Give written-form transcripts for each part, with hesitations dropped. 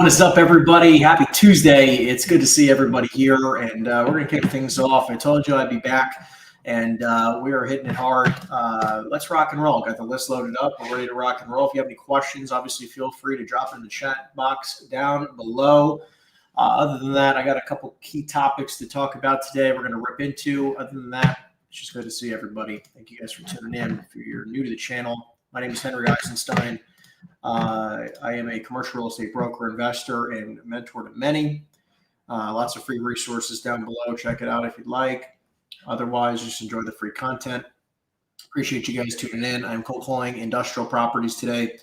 is up, everybody? Happy Tuesday. It's good to see everybody here, and we're going to kick things off. I told you I'd be back, and we are hitting it hard. Let's rock and roll. Got the list loaded up. We're ready to rock and roll. If you have any questions, obviously feel free to drop in the chat box down below. Other than that, I got a couple key topics to talk about today we're going to rip into. Other than that, it's just good to see everybody. Thank you guys for tuning in. If you're new to the channel, my name is Henry Eisenstein. I am a commercial real estate broker, investor, and mentor to many. Lots of free resources down below. Check it out if you'd like. Otherwise, just enjoy the free content. Appreciate you guys tuning in. I'm cold calling industrial properties today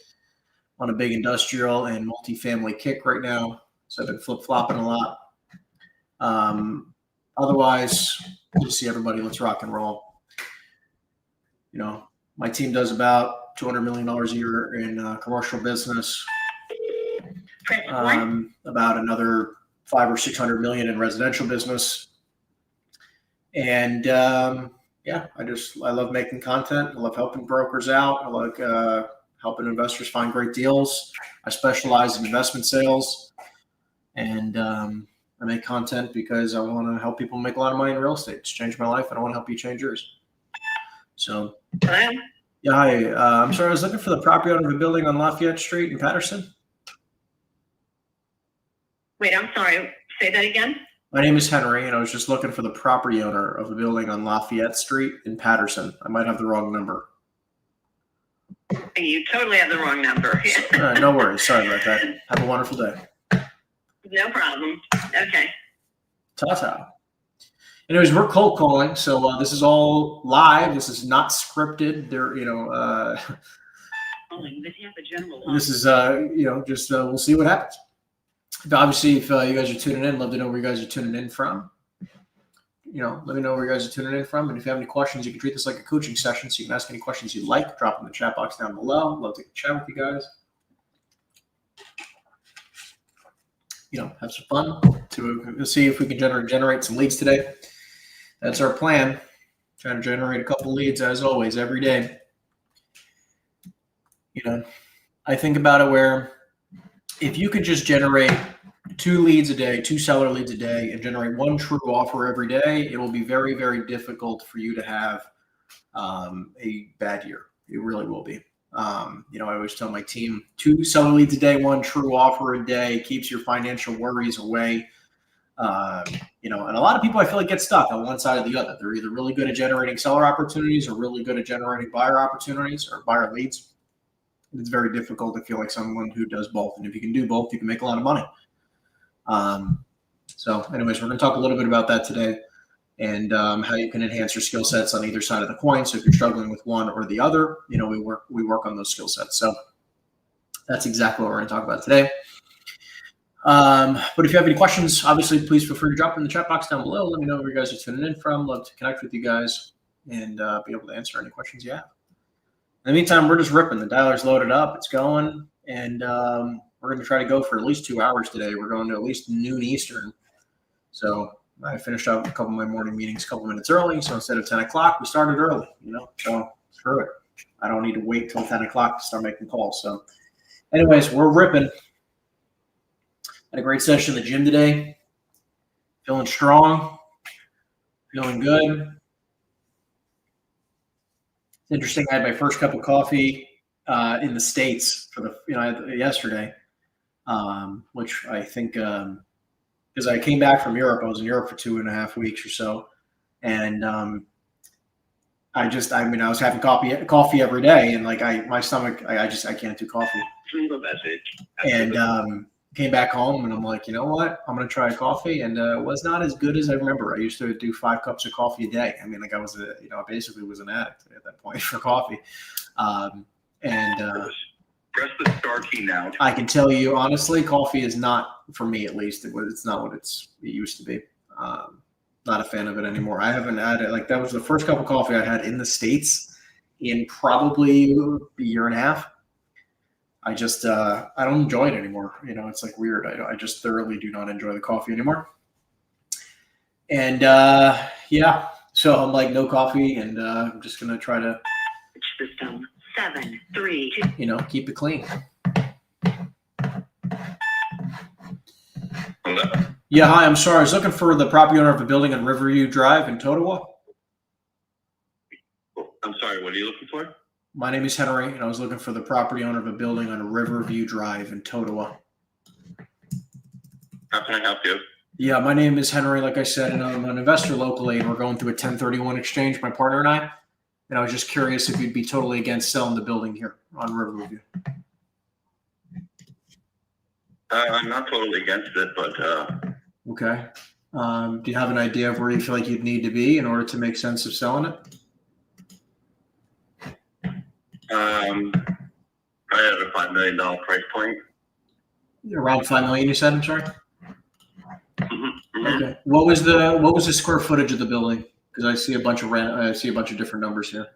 on a big industrial and multifamily kick right now. So I've been flip-flopping a lot. Otherwise, good to see everybody. Let's rock and roll. You know, my team does about $200 million a year in commercial business, about another 500 or 600 million in residential business. And yeah, I love making content. I love helping brokers out. I like helping investors find great deals. I specialize in investment sales, and I make content because I want to help people make a lot of money in real estate. It's changed my life, and I want to help you change yours. So. Hello? Yeah, hi. I'm sorry, I was looking for the property owner of a building on Lafayette Street in Patterson. Wait, I'm sorry. Say that again? My name is Henry, and I was just looking for the property owner of a building on Lafayette Street in Patterson. I might have the wrong number. You totally have the wrong number. All right, no worries. Sorry about that. Have a wonderful day. No problem. Okay. Ta-ta. Anyways, we're cold calling, so this is all live. This is not scripted. This is just we'll see what happens. Obviously, if you guys are tuning in, love to know where you guys are tuning in from. Let me know where you guys are tuning in from, and if you have any questions, you can treat this like a coaching session. So you can ask any questions you'd like. Drop in the chat box down below. Love to chat with you guys. Have some fun. We'll see if we can generate some leads today. That's our plan. Trying to generate a couple leads as always every day. I think about it where if you could just generate 2 leads a day, 2 seller leads a day, and generate 1 true offer every day, it will be very, very difficult for you to have a bad year. It really will be. I always tell my team 2 seller leads a day, 1 true offer a day keeps your financial worries away. And a lot of people I feel like get stuck on one side or the other. They're either really good at generating seller opportunities or really good at generating buyer opportunities or buyer leads. It's very difficult to feel like someone who does both. And if you can do both, you can make a lot of money. So anyways, we're going to talk a little bit about that today and how you can enhance your skill sets on either side of the coin. So if you're struggling with one or the other, we work on those skill sets. So that's exactly what we're going to talk about today. But if you have any questions, obviously, please feel free to drop in the chat box down below. Let me know where you guys are tuning in from. Love to connect with you guys and be able to answer any questions you have. In the meantime, we're just ripping. The dialer's loaded up. It's going. And we're going to try to go for at least 2 hours today. We're going to at least noon Eastern. So I finished up a couple of my morning meetings a couple minutes early. So instead of 10 o'clock, we started early, So screw it. I don't need to wait till 10 o'clock to start making calls. So anyways, we're ripping. Had a great session in the gym today. Feeling strong. Feeling good. It's interesting. I had my first cup of coffee in the States for yesterday, which I think because I came back from Europe. I was in Europe for 2.5 weeks or so, and I was having coffee every day, and my stomach, I can't do coffee. And came back home and I'm like, you know what? I'm going to try coffee. And it was not as good as I remember. I used to do 5 cups of coffee a day. I basically was an addict at that point for coffee. Press the star key now. I can tell you, honestly, coffee is not, for me at least, it's not what it used to be. Not a fan of it anymore. I haven't had it. That was the first cup of coffee I had in the States in probably a year and a half. I just, I don't enjoy it anymore. It's weird. I just thoroughly do not enjoy the coffee anymore. And yeah, so I'm no coffee, and I'm just going to try to System 732. keep it clean. Hello? Yeah, hi. I'm sorry. I was looking for the property owner of a building on Riverview Drive in Totowa. I'm sorry, what are you looking for? My name is Henry, and I was looking for the property owner of a building on Riverview Drive in Totowa. How can I help you? Yeah, my name is Henry, like I said, and I'm an investor locally, and we're going through a 1031 exchange, my partner and I. And I was just curious if you'd be totally against selling the building here on Riverview. I'm not totally against it, but Okay. Do you have an idea of where you feel like you'd need to be in order to make sense of selling it? I have a $5 million price point. Around $5 million, you said. I'm sorry. Mm-hmm. Okay. What was the square footage of the building? Because I see a bunch of different numbers here.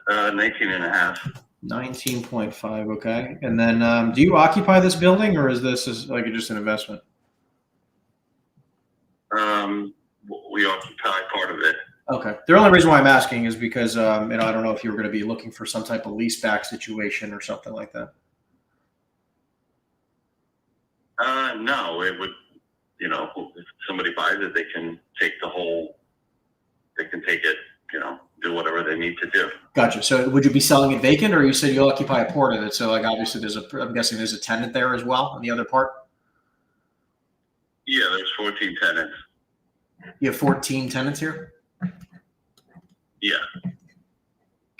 19 and a half. 19.5. Okay. And then, do you occupy this building, or is this like just an investment? We occupy part of it. Okay. The only reason why I'm asking is because I don't know if you were going to be looking for some type of lease back situation or something like that. No, it would. If somebody buys it, they can take it. Do whatever they need to do. Gotcha. So would you be selling it vacant, or you said you occupy a part of it? So like obviously I'm guessing there's a tenant there as well on the other part. Yeah, there's 14 tenants. You have 14 tenants here? Yeah.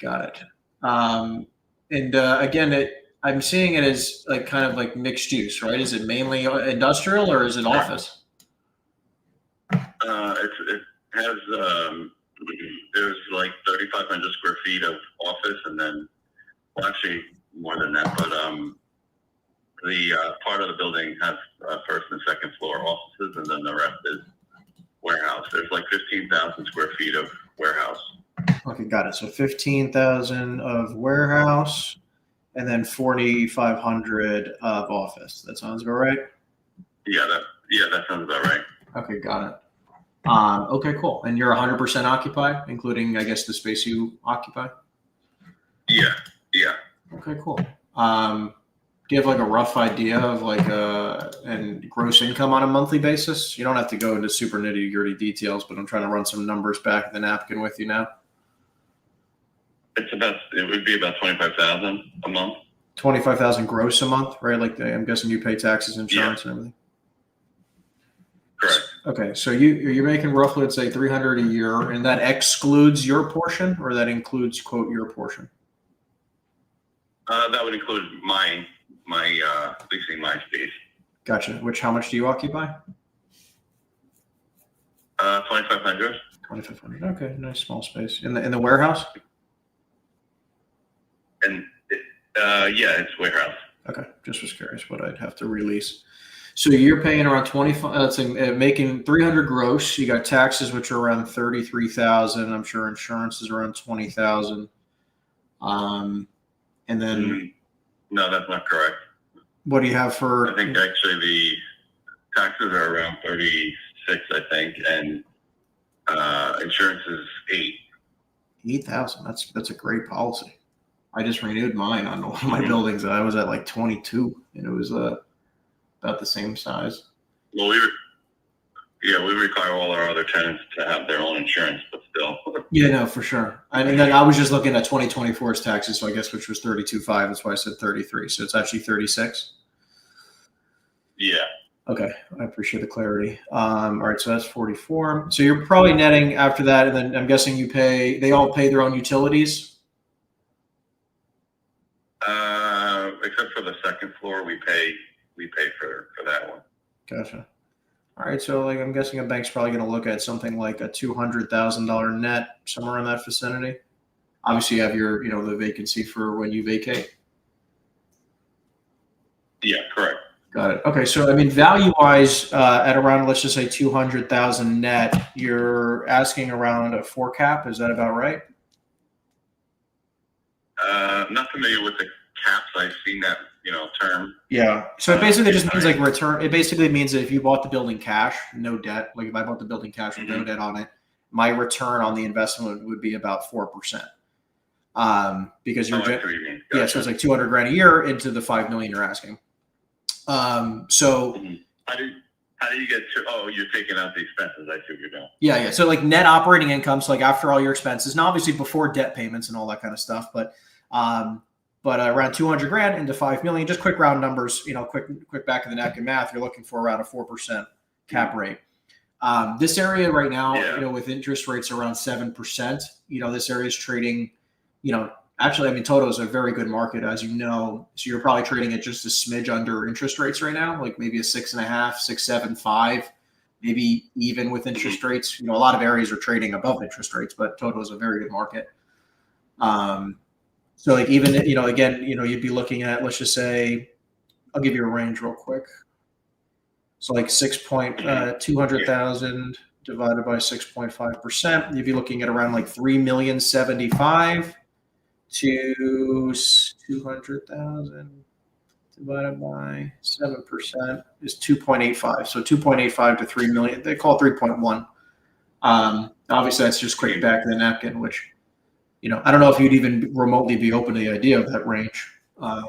Got it. Again, I'm seeing it as like kind of like mixed use, right? Is it mainly industrial or is it office? It has there's like 3,500 square feet of office, and then actually more than that, but the part of the building has first and second floor offices, and then the rest is warehouse. There's like 15,000 square feet of warehouse. Okay, got it. So 15,000 of warehouse, and then 4,500 of office. That sounds about right. Yeah, that sounds about right. Okay, got it. Okay, cool. And you're 100% occupied, including, I guess, the space you occupy? Yeah. Okay, cool. Do you have like a rough idea of like and gross income on a monthly basis? You don't have to go into super nitty-gritty details, but I'm trying to run some numbers back in the napkin with you now. It would be about 25,000 a month. 25,000 gross a month, right? Like I'm guessing you pay taxes, insurance, and everything. Correct. Okay, so you're making roughly, let's say, 300 a year, and that excludes your portion, or that includes quote your portion? That would include my leasing my space. Gotcha. How much do you occupy? 2,500. 2,500. Okay, nice small space in the warehouse. And it's warehouse. Okay, just was curious what I'd have to release. So you're paying around 25. Let's say making 300 gross. You got taxes, which are around 33,000. I'm sure insurance is around 20,000. And then no, that's not correct. What do you have for? I think actually the taxes are around 36, I think, and insurance is 8,000. That's a great policy. I just renewed mine on one of my buildings, and I was at like 22, and it was about the same size. Well, we require all our other tenants to have their own insurance, but still. Yeah, no, for sure. I mean, then I was just looking at 2024's taxes, so I guess which was 32.5. That's why I said 33. So it's actually 36. Yeah. Okay, I appreciate the clarity. All right, so that's 44. So you're probably netting after that, and then I'm guessing they all pay their own utilities. Except for the second floor, we pay for that one. Gotcha. All right, so like I'm guessing a bank's probably going to look at something like a $200,000 net, somewhere in that vicinity. Obviously, you have your the vacancy for when you vacate. Yeah, correct. Got it. Okay, so I mean, value-wise, at around let's just say 200,000 net, you're asking around a 4 cap. Is that about right? I'm not familiar with the caps. I've seen that term. Yeah. So it basically just means like return. It basically means that if you bought the building cash, no debt, like if I bought the building cash with no debt on it, my return on the investment would be about 4%. Because you're Gotcha. yeah, so it's like 200 grand a year into the 5 million you're asking. So How do you get to? Oh, you're taking out the expenses. I see what you're doing. yeah. So like net operating income, so like after all your expenses, now obviously before debt payments and all that kind of stuff, but around 200 grand into 5 million, just quick round numbers, quick back of the napkin math, you're looking for around a 4% cap rate. This area right now, with interest rates around 7%, this area is trading, actually, I mean, Toto is a very good market, as you know. So you're probably trading at just a smidge under interest rates right now, like maybe a 6.5, 6, 7, 5, maybe even with interest rates. A lot of areas are trading above interest rates, but Toto is a very good market. So like even, again, you'd be looking at, let's just say, I'll give you a range real quick. So like 200,000 divided by 6.5%, you'd be looking at around like 3,075,000 to 200,000 divided by 7% is 2.85. So 2.85 to 3 million. They call it 3.1. Obviously, that's just quick back of the napkin, which, I don't know if you'd even remotely be open to the idea of that range. No,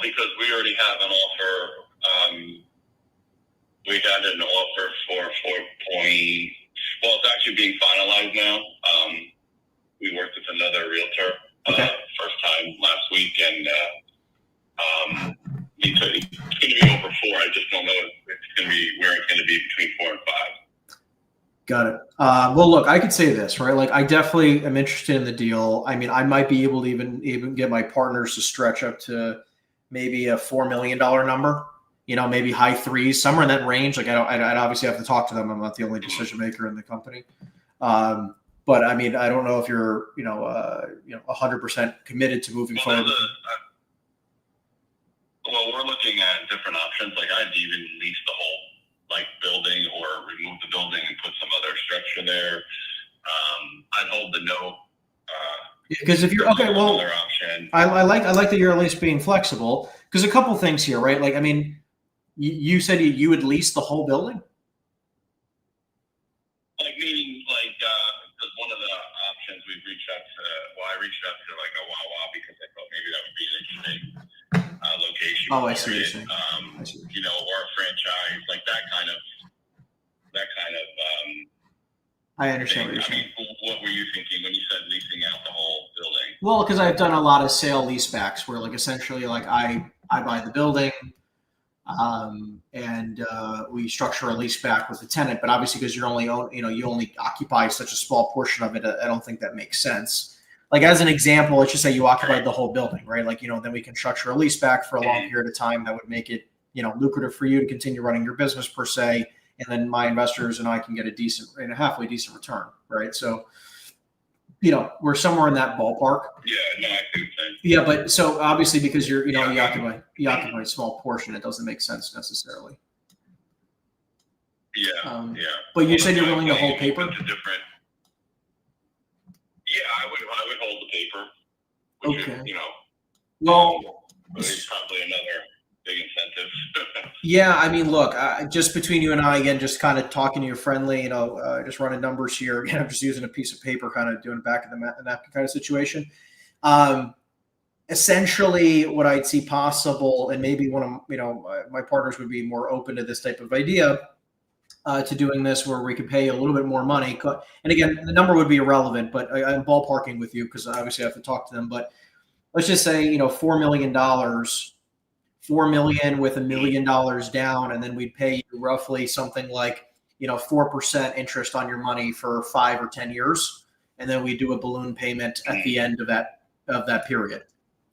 because we already have an offer. We had an offer for 4 point. Well, it's actually being finalized now. We worked with another realtor first time last week, and it's going to be over 4. I just don't know if it's going to be where it's going to be between 4 and 5. Got it. Well, look, I could say this, right? Like, I definitely am interested in the deal. I mean, I might be able to even get my partners to stretch up to maybe a $4 million number. Maybe high 3s, somewhere in that range. Like, I'd obviously have to talk to them. I'm not the only decision maker in the company. But I mean, I don't know if you're, 100% committed to moving forward. Well, we're looking at different options. Like, I'd even lease the whole building, or remove the building and put some other structure there. I'd hold the note. Because if you're okay, well, option. I like that you're at least being flexible. Because a couple things here, right? Like, I mean, you said you would lease the whole building. Meaning, because one of the options I reached out to a Wawa, because I thought maybe that would be an interesting location. Oh, I see what you're saying. Or a franchise, like that kind of. I understand what you're saying. I mean, what were you thinking when you said leasing out the whole building? Well, because I've done a lot of sale leasebacks where, essentially, I buy the building. And we structure a lease back with the tenant, but obviously because you only occupy such a small portion of it, I don't think that makes sense. Like, as an example, let's just say you occupied the whole building, right? Then we can structure a lease back for a long period of time that would make it, lucrative for you to continue running your business per se. And then my investors and I can get a halfway decent return, right? So, we're somewhere in that ballpark. Yeah, no, I think so. Yeah, but so obviously because you occupy a small portion, it doesn't make sense necessarily. Yeah, But you said you're willing to hold paper? Yeah, I would hold the paper. Which okay. Is, well, it's probably another big incentive. Yeah, I mean, look, just between you and I, again, just kind of talking to you friendly, just running numbers here. Again, I'm just using a piece of paper, kind of doing back of the napkin kind of situation. Essentially, what I'd see possible, and maybe one of my partners would be more open to this type of idea, to doing this, where we could pay a little bit more money. And again, the number would be irrelevant, but I'm ballparking with you because obviously I have to talk to them. But let's just say, $4 million. $4 million with $1 million down, and then we'd pay you roughly something like 4% interest on your money for 5 or 10 years, and then we do a balloon payment at the end of that period,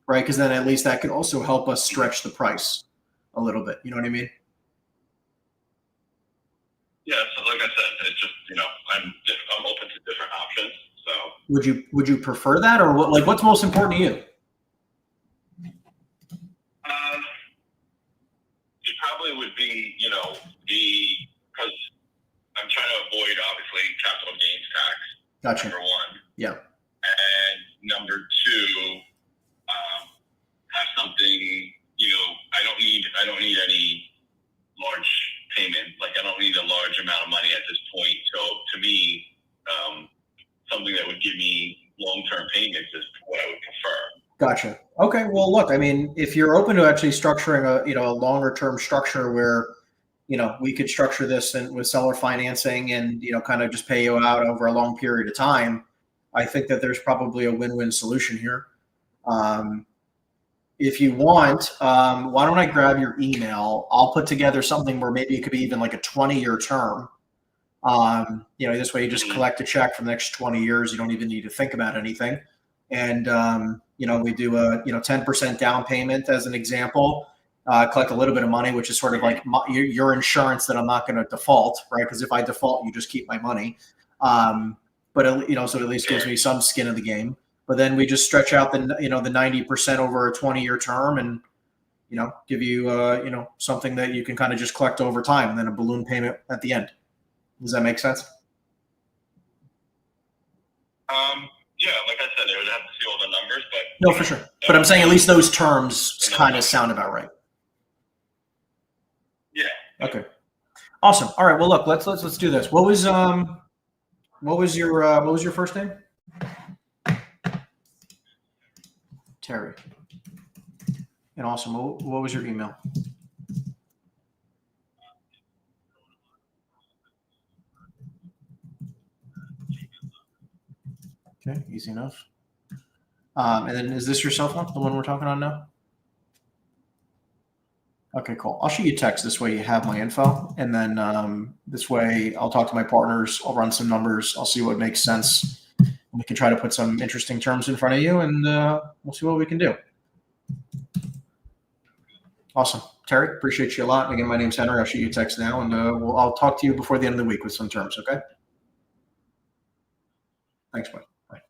right? Because then at least that could also help us stretch the price a little bit. You know what I mean? Yeah. So like I said, it's just I'm open to different options. So would you prefer that, or what? Like, what's most important to you? It probably would be, because I'm trying to avoid, obviously, capital gains tax. Gotcha. Number one. Yeah. And number two, have something, I don't need any large payment. Like, I don't need a large amount of money at this point. So to me, something that would give me long-term payments is what I would prefer. Gotcha. Okay, well, look, I mean, if you're open to actually structuring a longer term structure where, we could structure this and with seller financing and, kind of just pay you out over a long period of time, I think that there's probably a win-win solution here. If you want, why don't I grab your email? I'll put together something where maybe it could be even like a 20-year term. This way you just collect a check for the next 20 years. You don't even need to think about anything. And, we do a, 10% down payment as an example, collect a little bit of money, which is sort of like your insurance that I'm not going to default, right? Because if I default, you just keep my money. So it at least gives me some skin in the game. But then we just stretch out the 90% over a 20-year term and, give you, something that you can kind of just collect over time and then a balloon payment at the end. Does that make sense? Yeah, like I said, I would have to see all the numbers, but no, for sure. But I'm saying at least those terms kind of sound about right. Yeah. Okay. Awesome. All right. Well, look, let's do this. What was your first name? Terry. And awesome. What was your email? Okay, easy enough. And then is this your cell phone, the one we're talking on now? Okay, cool. I'll shoot you a text. This way you have my info. And then this way I'll talk to my partners. I'll run some numbers. I'll see what makes sense. We can try to put some interesting terms in front of you, and we'll see what we can do. Awesome. Terry, appreciate you a lot. Again, my name's Henry. I'll shoot you a text now, and I'll talk to you before the end of the week with some terms, okay? Thanks, bud. Bye.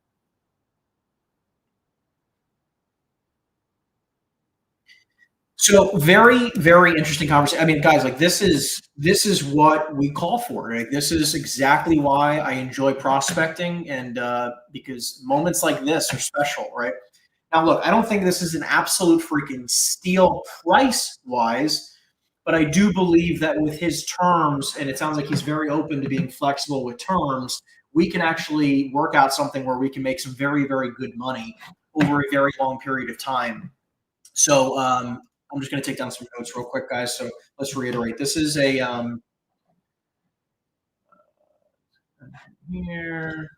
So very, very interesting conversation. I mean, guys, like this is what we call for. Right? This is exactly why I enjoy prospecting, and because moments like this are special, right? Now, look, I don't think this is an absolute freaking steal price-wise, but I do believe that with his terms, and it sounds like he's very open to being flexible with terms, we can actually work out something where we can make some very, very good money over a very long period of time. So I'm just going to take down some notes real quick, guys. So let's reiterate. This is a here.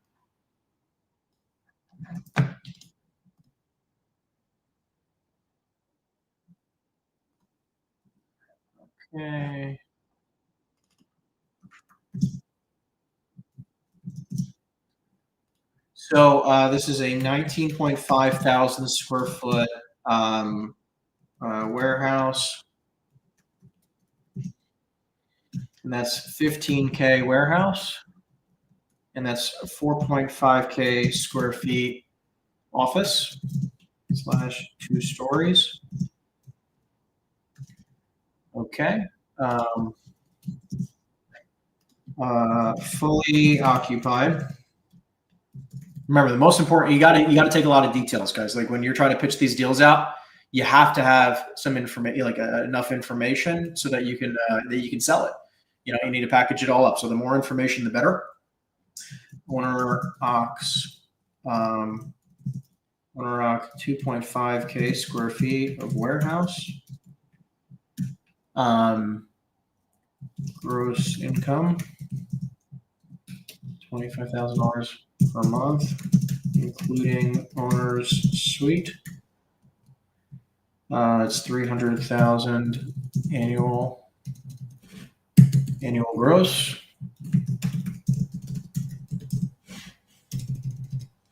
Okay. So this is a 19.5 thousand square foot warehouse, and that's 15K warehouse, and that's 4.5K square feet office / 2 stories. Okay. Fully occupied. Remember, the most important, you got to take a lot of details, guys. Like when you're trying to pitch these deals out, you have to have some information, like enough information, so that you can sell it. You need to package it all up. So the more information, the better. Owner Ox 2.5K square feet of warehouse. Gross income $25,000 per month, including owner's suite. It's 300,000 annual gross.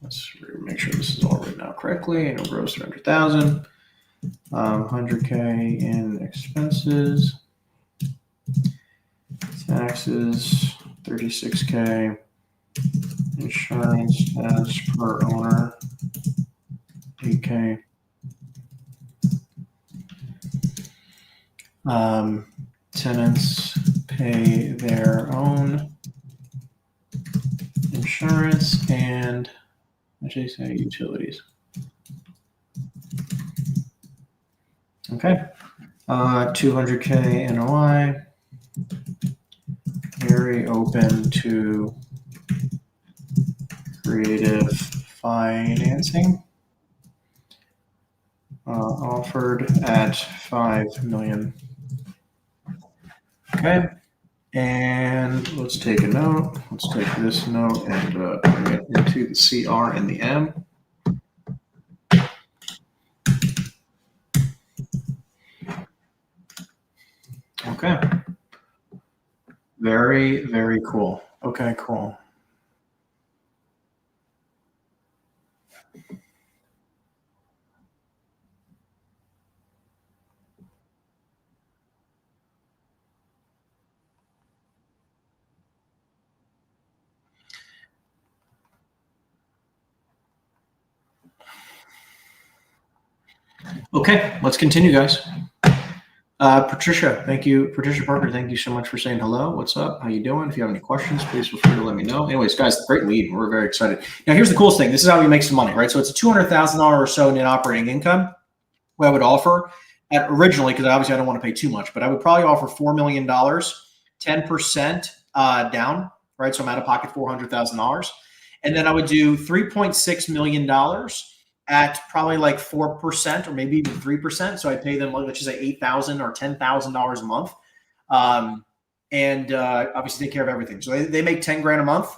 Let's make sure this is all written out correctly. Annual gross 300,000. 100K in expenses. Taxes 36K. Insurance as per owner 8K. Tenants pay their own insurance and actually say utilities. Okay. 200K NOI. Very open to creative financing. Offered at 5 million. Okay. And let's take a note. Let's take this note and bring it into the CR and the M. Okay. Very, very cool. Okay, cool. Okay, let's continue, guys. Patricia, thank you. Patricia Parker, thank you so much for saying hello. What's up? How you doing? If you have any questions, please feel free to let me know. Anyways, guys, great lead. We're very excited. Now, here's the coolest thing. This is how we make some money, right? So it's a $200,000 or so net operating income. What I would offer originally, because obviously I don't want to pay too much, but I would probably offer $4 million, 10% down, right? So I'm out of pocket $400,000. And then I would do $3.6 million at probably like 4% or maybe even 3%. So I pay them, let's just say $8,000 or $10,000 a month. And obviously take care of everything. So they make 10 grand a month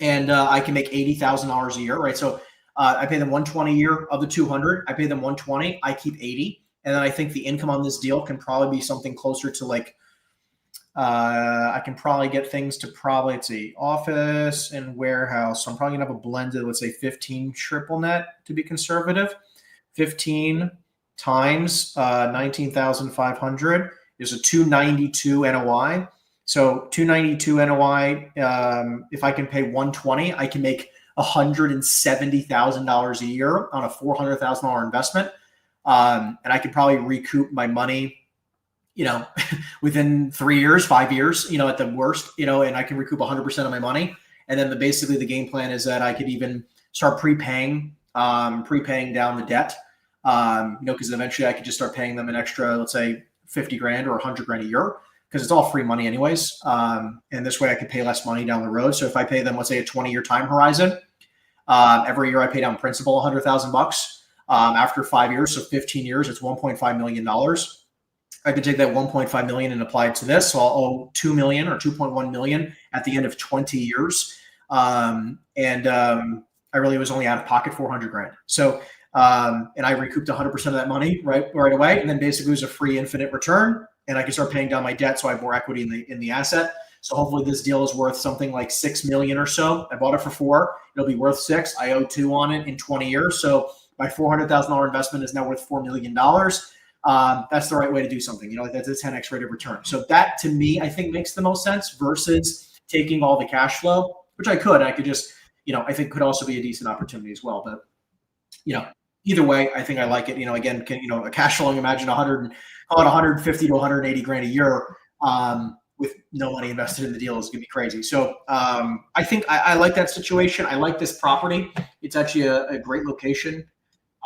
and I can make $80,000 a year, right? So I pay them 120 a year of the 200. I pay them 120. I keep 80. And then I think the income on this deal can probably be something closer to like, I can probably get things to probably, let's see, office and warehouse. So I'm probably gonna have a blended, let's say 15 triple net to be conservative. 15 times 19,500 is a 292 NOI. So 292 NOI, if I can pay 120, I can make $170,000 a year on a $400,000 investment. And I could probably recoup my money, within 3 years, 5 years, at the worst, and I can recoup 100% of my money. And then basically the game plan is that I could even start prepaying down the debt, because eventually I could just start paying them an extra, let's say 50 grand or 100 grand a year, because it's all free money anyways. And this way I could pay less money down the road. So if I pay them, let's say a 20-year time horizon, every year I pay down principal $100,000 after 5 years. So 15 years, it's $1.5 million. I could take that 1.5 million and apply it to this. So I'll owe 2 million or 2.1 million at the end of 20 years. I really was only out of pocket 400 grand. So, and I recouped 100% of that money right away. And then basically it was a free infinite return and I can start paying down my debt. So I have more equity in the asset. So hopefully this deal is worth something like 6 million or so. I bought it for 4. It'll be worth 6. I owe 2 on it in 20 years. So my $400,000 investment is now worth $4 million. That's the right way to do something, that's a 10x rate of return. So that to me, I think makes the most sense versus taking all the cash flow, which I could just, I think could also be a decent opportunity as well. But, either way, I think I like it. Again, a cash flowing, imagine 150 to 180 grand a year with no money invested in the deal is going to be crazy. So I think I like that situation. I like this property. It's actually a great location.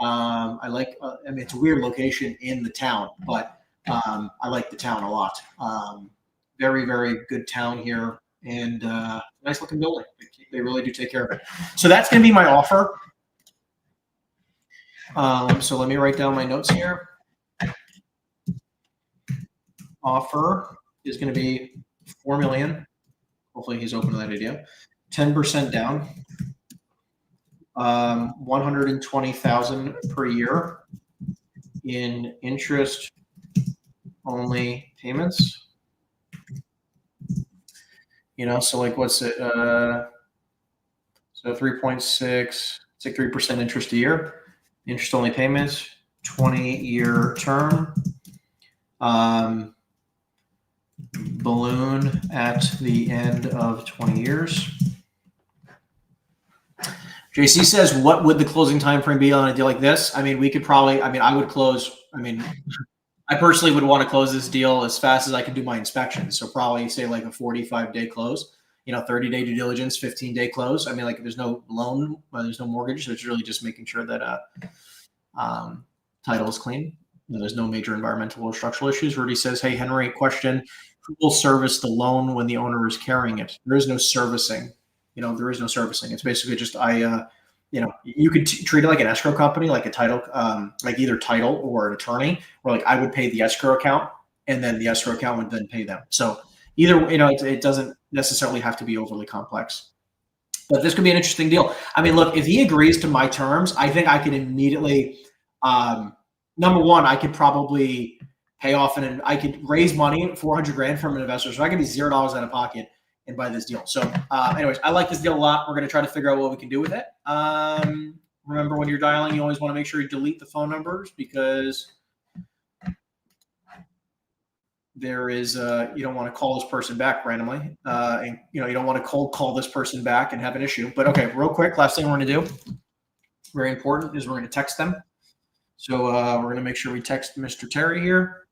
It's a weird location in the town, but I like the town a lot. Very, very good town here and nice looking building. They really do take care of it. So that's going to be my offer. So let me write down my notes here. Offer is going to be 4 million. Hopefully he's open to that idea. 10% down. 120,000 per year in interest only payments. So like what's it? So 3.6, it's like 3% interest a year. Interest only payments, 20-year term. Balloon at the end of 20 years. JC says, what would the closing time frame be on a deal like this? We could probably, I would close, I personally would want to close this deal as fast as I can do my inspections. So probably say like a 45-day close, 30-day due diligence, 15-day close. There's no loan, there's no mortgage. So it's really just making sure that title is clean. There's no major environmental or structural issues. Rudy says, hey, Henry, question. Who will service the loan when the owner is carrying it? There is no servicing. There is no servicing. It's basically just I you could treat it like an escrow company, like a title, like either title or an attorney, or like I would pay the escrow account and then the escrow account would then pay them. So either, it doesn't necessarily have to be overly complex. But this could be an interesting deal. I mean, look, if he agrees to my terms, I think I could immediately, number one, I could probably pay off and I could raise money, 400 grand from an investor. So I could be $0 out of pocket and buy this deal. So anyways, I like this deal a lot. We're going to try to figure out what we can do with it. Remember, when you're dialing, you always want to make sure you delete the phone numbers, because there is you don't want to call this person back randomly, and you don't want to cold call this person back and have an issue. But okay, real quick, last thing we're going to do, very important, is we're going to text them. So we're going to make sure we text Mr. Terry here.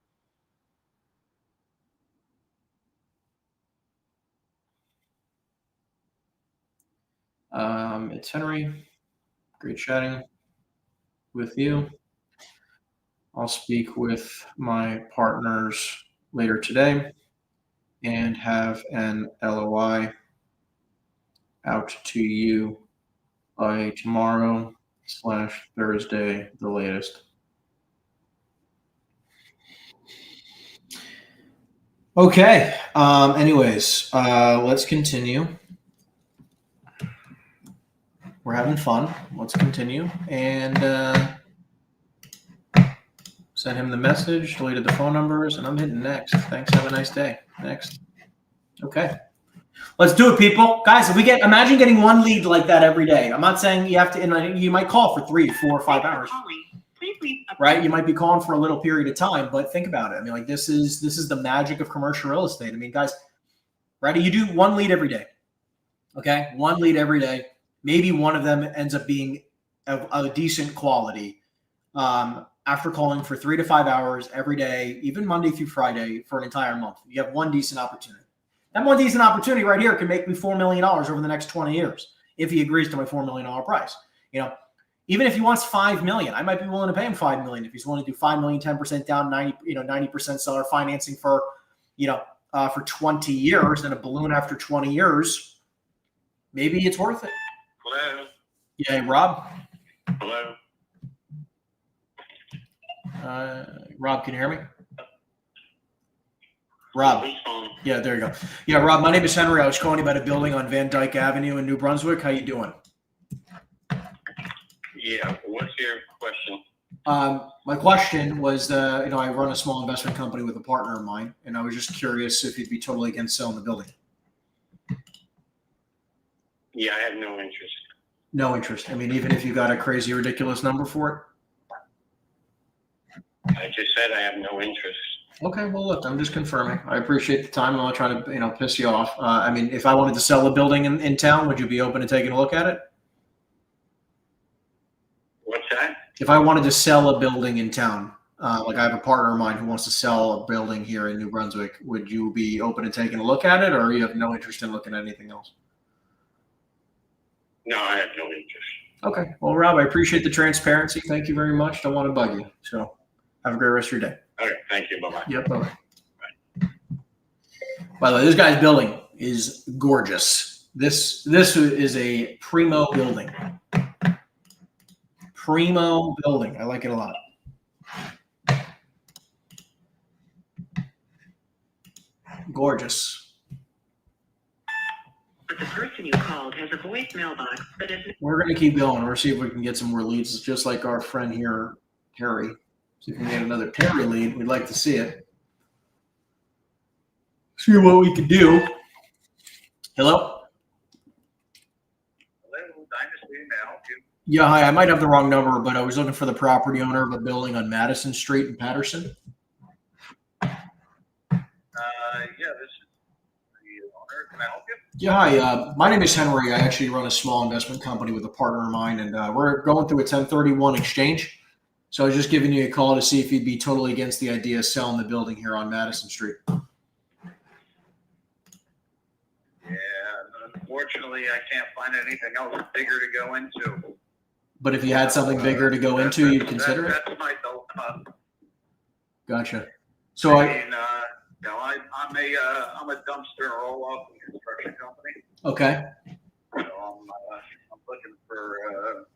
It's Henry. Great chatting with you. I'll speak with my partners later today and have an LOI out to you by tomorrow/Thursday, the latest. Okay. Anyways, let's continue. We're having fun. Let's continue. And send him the message, deleted the phone numbers, and I'm hitting next. Thanks. Have a nice day. Next. Okay. Let's do it, people. Guys, if imagine getting one lead like that every day. I'm not saying you have to, and you might call for 3, 4, 5 hours. Right? You might be calling for a little period of time, but think about it. I mean, like, this is the magic of commercial real estate. I mean, guys, right? You do one lead every day. Okay? One lead every day. Maybe one of them ends up being a decent quality. After calling for 3 to 5 hours every day, even Monday through Friday for an entire month, you have one decent opportunity. That one decent opportunity right here can make me $4 million over the next 20 years if he agrees to my $4 million price. Even if he wants $5 million, I might be willing to pay him $5 million. If he's willing to do $5 million, 10% down, 90% seller financing for 20 years, and a balloon after 20 years, maybe it's worth it. Hello. Yeah, Rob. Hello. Rob, can you hear me? Rob. Yeah, there you go. Yeah, Rob, my name is Henry. I was calling you about a building on Van Dyke Avenue in New Brunswick. How you doing? Yeah, what's your question? My question was, I run a small investment company with a partner of mine, and I was just curious if you'd be totally against selling the building. Yeah, I have no interest. No interest. I mean, even if you got a crazy, ridiculous number for it? I just said I have no interest. Okay, well, look, I'm just confirming. I appreciate the time. I'm not trying to, piss you off. I mean, if I wanted to sell a building in town, would you be open to taking a look at it? What's that? If I wanted to sell a building in town, like I have a partner of mine who wants to sell a building here in New Brunswick, would you be open to taking a look at it, or you have no interest in looking at anything else? No, I have no interest. Okay. Well, Rob, I appreciate the transparency. Thank you very much. Don't want to bug you. So have a great rest of your day. Okay, thank you. Bye-bye. Yep, bye-bye. By the way, this guy's building is gorgeous. This is a primo building. Primo building. I like it a lot. Gorgeous. But the person you called has a voicemail box that is. We're going to keep going. We're see if we can get some more leads. It's just like our friend here, Terry. See if we can get another Terry lead. We'd like to see it. See what we can do. Hello? Hello, Dynasty, may I help you? Yeah, hi. I might have the wrong number, but I was looking for the property owner of a building on Madison Street in Patterson. Yeah, this is the owner. Can I help you? Yeah, hi. My name is Henry. I actually run a small investment company with a partner of mine, and we're going through a 1031 exchange. So I was just giving you a call to see if you'd be totally against the idea of selling the building here on Madison Street. Yeah, unfortunately, I can't find anything else bigger to go into. But if you had something bigger to go into, you'd consider it? That's my dilemma. Gotcha. So I'm a dumpster roll-off and construction company. Okay. So I'm looking for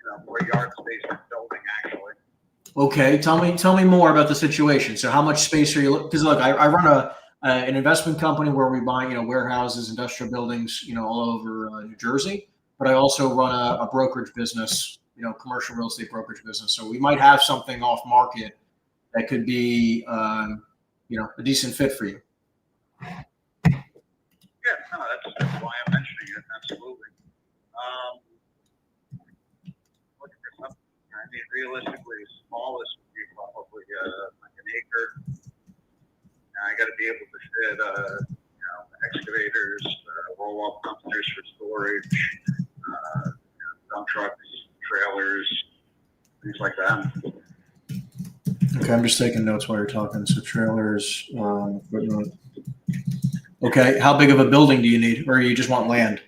Okay, tell me more about the situation. So, how much space are you? Because look, I run an investment company where we buy warehouses, industrial buildings, all over New Jersey. But I also run a brokerage business, commercial real estate brokerage business. So we might have something off market that could be, a decent fit for you. Yeah, no, that's why I'm mentioning it. Absolutely. Looking for something. I mean, realistically, the smallest would be probably like an acre. And I got to be able to fit, excavators, roll-off dumpsters for storage, dump trucks, trailers, things like that. Okay, I'm just taking notes while you're talking. So trailers, equipment. Okay, how big of a building do you need, or you just want land?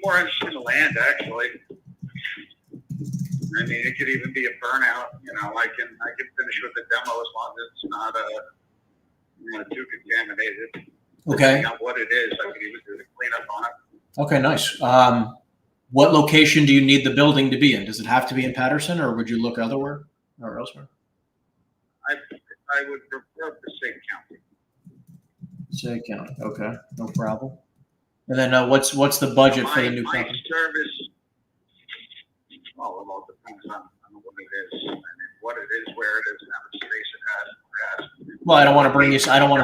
More interested in the land, actually. I mean, it could even be a burnout. I can finish with the demo as long as it's not too contaminated. Okay. Depending on what it is, I could even do the cleanup on it. Okay, nice. What location do you need the building to be in? Does it have to be in Patterson, or would you look elsewhere? I would prefer Passaic County. Passaic County. Okay, no problem. And then what's the budget for the new my company? service, well, it all depends on what it is. I mean, what it is, where it is, and how much space it has. Well, I don't want to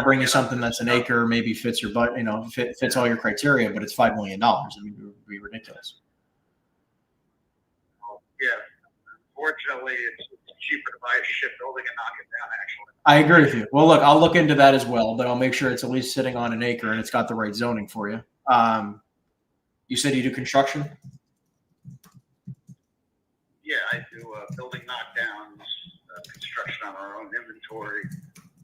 bring you something that's an acre, maybe fits your fits all your criteria, but it's $5 million. I mean, it would be ridiculous. Yeah, unfortunately, it's cheaper to buy a ship building and knock it down, actually. I agree with you. Well, look, I'll look into that as well, but I'll make sure it's at least sitting on an acre and it's got the right zoning for you. You said you do construction? Yeah, I do building knockdowns, construction on our own inventory.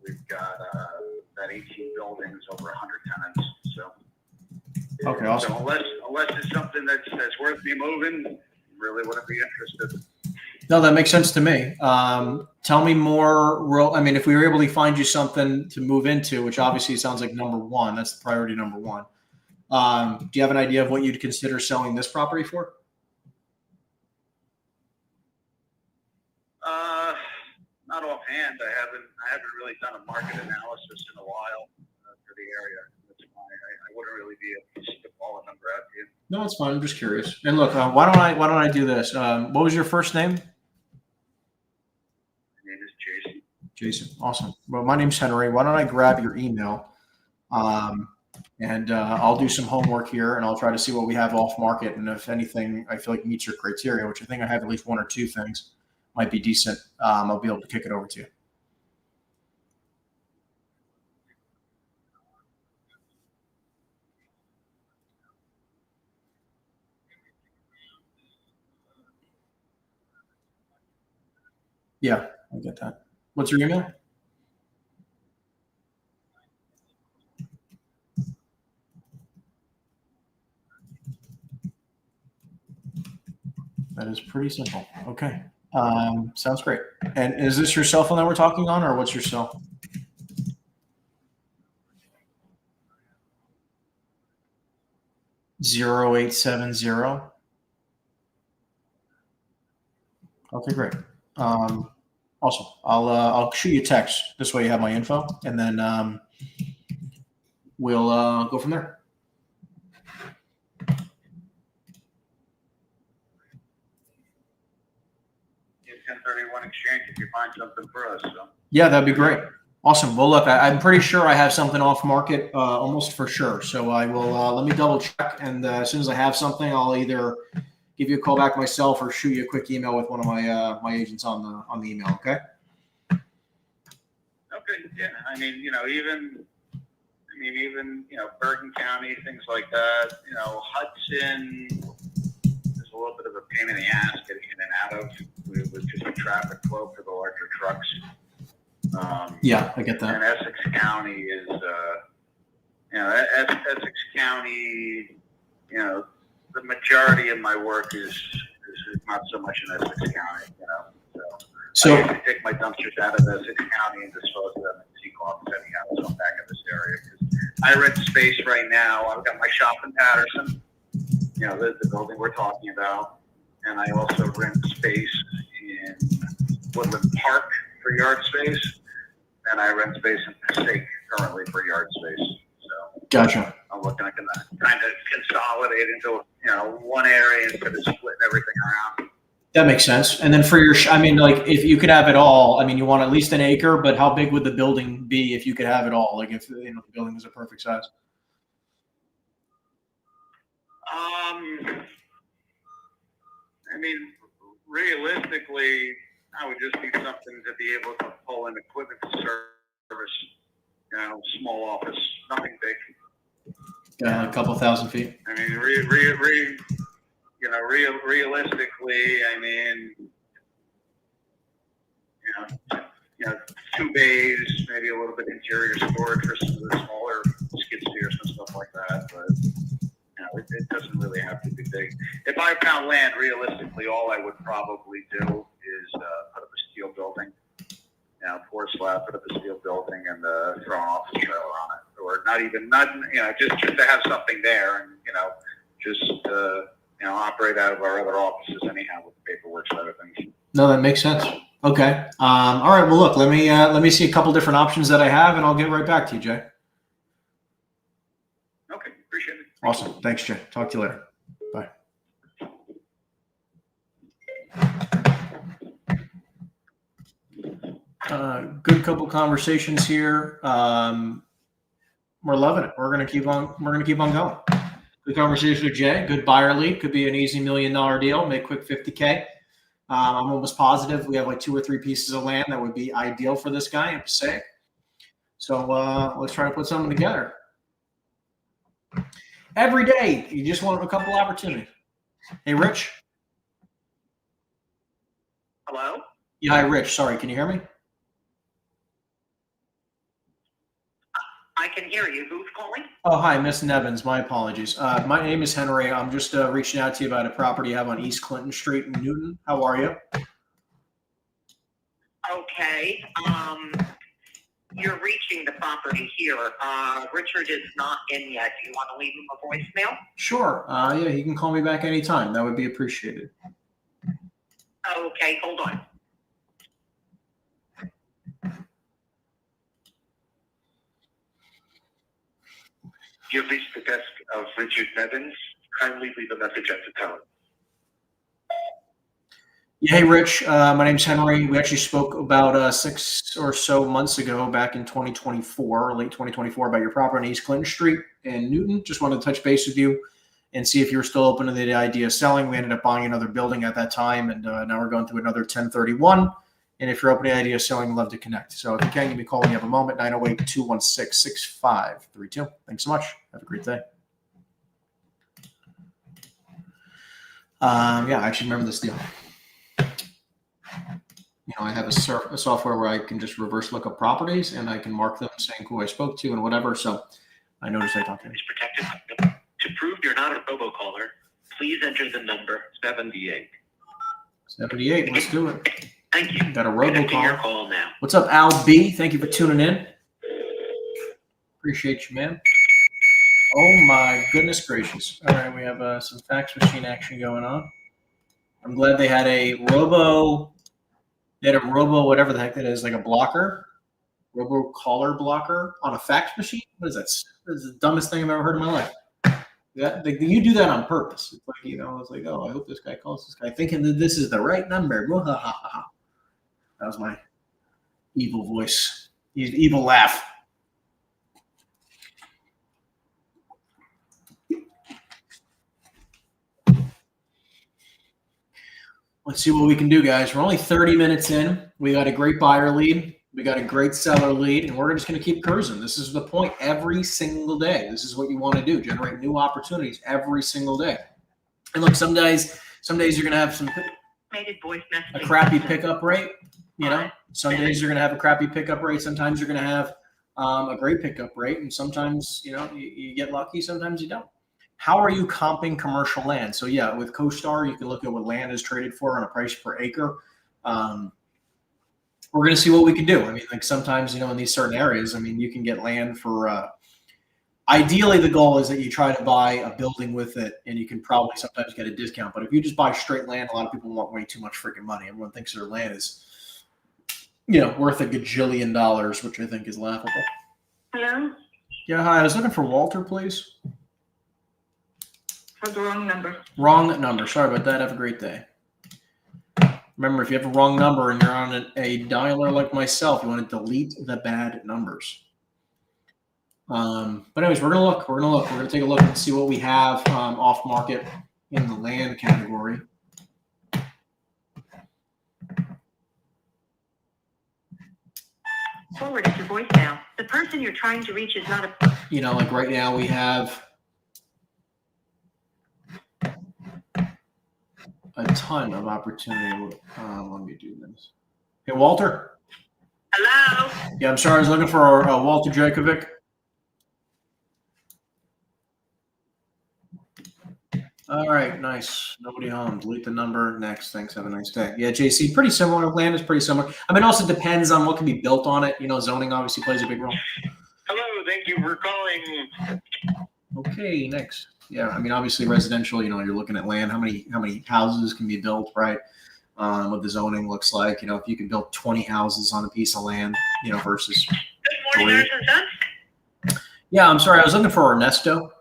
We've got about 18 buildings, over 100 tenants. So, okay, awesome. So unless it's something that's worth me moving, really wouldn't be interested. No, that makes sense to me. Tell me more. I mean, if we were able to find you something to move into, which obviously sounds like number one, that's the priority number one. Do you have an idea of what you'd consider selling this property for? Not offhand. I haven't really done a market analysis in a while for the area. That's why I wouldn't really be able to spitball a number out to you. No, it's fine. I'm just curious. And look, why don't I do this? What was your first name? My name is Jason. Jason. Awesome. Well, my name's Henry. Why don't I grab your email? And I'll do some homework here, and I'll try to see what we have off market. And if anything I feel like meets your criteria, which I think I have at least one or two things, might be decent, I'll be able to kick it over to you. Yeah, I get that. What's your email? That is pretty simple. Okay. Sounds great. And is this your cell phone that we're talking on, or what's your cell? Zero 0870. Okay, great. Awesome. I'll shoot you a text. This way you have my info, and then we'll go from there. 1031 exchange if you find something for us. So. Yeah, that'd be great. Awesome. Well, look, I'm pretty sure I have something off market, almost for sure. So I will, let me double check. And as soon as I have something, I'll either give you a call back myself or shoot you a quick email with one of my agents on the email. Okay. Okay. Yeah. I mean, even Bergen County, things like that. Hudson is a little bit of a pain in the ass getting in and out of with just the traffic flow for the larger trucks. Yeah, I get that. And Essex County is, Essex County, the majority of my work is not so much in Essex County, So I usually take my dumpsters out of Essex County and dispose of them in Seacloth, anyhow, so I'm back in this area. I rent space right now. I've got my shop in Patterson, the building we're talking about. and I also rent space in Woodland Park for yard space, and I rent space in Passaic currently for yard space. So Gotcha. I'm looking at kind of consolidate into one area instead of splitting everything around. That makes sense. And then for your, I mean, like if you could have it all, I mean, you want at least an acre, but how big would the building be if you could have it all? Like if the building is a perfect size. I mean, realistically, I would just need something to be able to pull in equipment to service, small office, nothing big. A couple thousand feet. I mean, realistically, I mean, 2 bays, maybe a little bit interior storage for some of the smaller skid steers and stuff like that, but it doesn't really have to be big. If I found land, realistically, all I would probably do is put up a steel building, pour a slab, put up a steel building, and throw an office trailer on it, or just to have something there, and just operate out of our other offices anyhow with the paperwork side of things. No, that makes sense. Okay. All right. Well, look, let me see a couple different options that I have, and I'll get right back to you, Jay. Okay, appreciate it. Awesome. Thanks, Jay. Talk to you later. Bye. Good couple conversations here. We're loving it. We're gonna keep on going. Good conversation with Jay. Good buyer lead. Could be an easy $1 million deal. Make quick 50K. I'm almost positive we have like 2 or 3 pieces of land that would be ideal for this guy in Passaic. So let's try to put something together. Every day, you just want a couple opportunities. Hey, Rich. Hello? Yeah, hi, Rich. Sorry, can you hear me? I can hear you. Who's calling? Oh, hi, Miss Nevins. My apologies. My name is Henry. I'm just reaching out to you about a property you have on East Clinton Street in Newton. How are you? Okay. You're reaching the property here. Richard is not in yet. Do you want to leave him a voicemail? Sure. Yeah, he can call me back anytime. That would be appreciated. Okay, hold on. You've reached the desk of Richard Nevins. Kindly leave a message at the tone. Yeah, hey, Rich. My name's Henry. We actually spoke about 6 or so months ago, back in 2024, late 2024, about your property on East Clinton Street in Newton. Just wanted to touch base with you and see if you were still open to the idea of selling. We ended up buying another building at that time, and now we're going through another 1031. And if you're open to the idea of selling, I'd love to connect. So if you can, give me a call when you have a moment, 908-216-6532. Thanks so much. Have a great day. Yeah, I actually remember this deal. I have a software where I can just reverse look up properties, and I can mark them saying who I spoke to and whatever. So I noticed I talked to him. Is protected. To prove you're not a robocaller, please enter the number 78. 78. Let's do it. Thank you. Got a Connecting your robocall. call now. What's up, Al B? Thank you for tuning in. Appreciate you, man. Oh my goodness gracious! All right, we have some fax machine action going on. I'm glad they had a robo. They had a robo, whatever the heck that is, like a blocker, robo caller blocker on a fax machine. What is that? That's the dumbest thing I've ever heard in my life. You do that on purpose. It's like, it's like, oh, I hope this guy calls this guy thinking that this is the right number. That was my evil voice, evil laugh. Let's see what we can do, guys. We're only 30 minutes in. We got a great buyer lead. We got a great seller lead, and we're just going to keep cruising. This is the point every single day. This is what you want to do, generate new opportunities every single day. And look, some days you're going to have a crappy pickup rate. Some days you're going to have a crappy pickup rate. Sometimes you're going to have a great pickup rate, and sometimes, you get lucky. Sometimes you don't. How are you comping commercial land? So yeah, with CoStar, you can look at what land is traded for on a price per acre. We're going to see what we can do. I mean, like sometimes, in these certain areas, I mean, you can get land for Ideally, the goal is that you try to buy a building with it, and you can probably sometimes get a discount. But if you just buy straight land, a lot of people want way too much freaking money. Everyone thinks their land is, worth a gajillion dollars, which I think is laughable. Hello? Yeah, hi. I was looking for Walter, please. Have the wrong number. Wrong number. Sorry about that. Have a great day. Remember, if you have a wrong number and you're on a dialer like myself, you want to delete the bad numbers. But anyways, we're gonna look. We're gonna take a look and see what we have off market in the land category. Forward is your voicemail. The person you're trying to reach is not a... Like right now we have a ton of opportunity. Let me do this. Hey, Walter. Hello? Yeah, I'm sorry. I was looking for Walter Jakovic. All right, nice. Nobody home. Delete the number. Next. Thanks. Have a nice day. Yeah, JC, pretty similar. Land is pretty similar. I mean, it also depends on what can be built on it. Zoning obviously plays a big role. Hello, thank you for calling. Okay, next. Yeah, I mean, obviously residential. You're looking at land. How many houses can be built, right? What the zoning looks like. If you can build 20 houses on a piece of land, versus. Good morning, Nurse and Son. Yeah, I'm sorry. I was looking for Ernesto.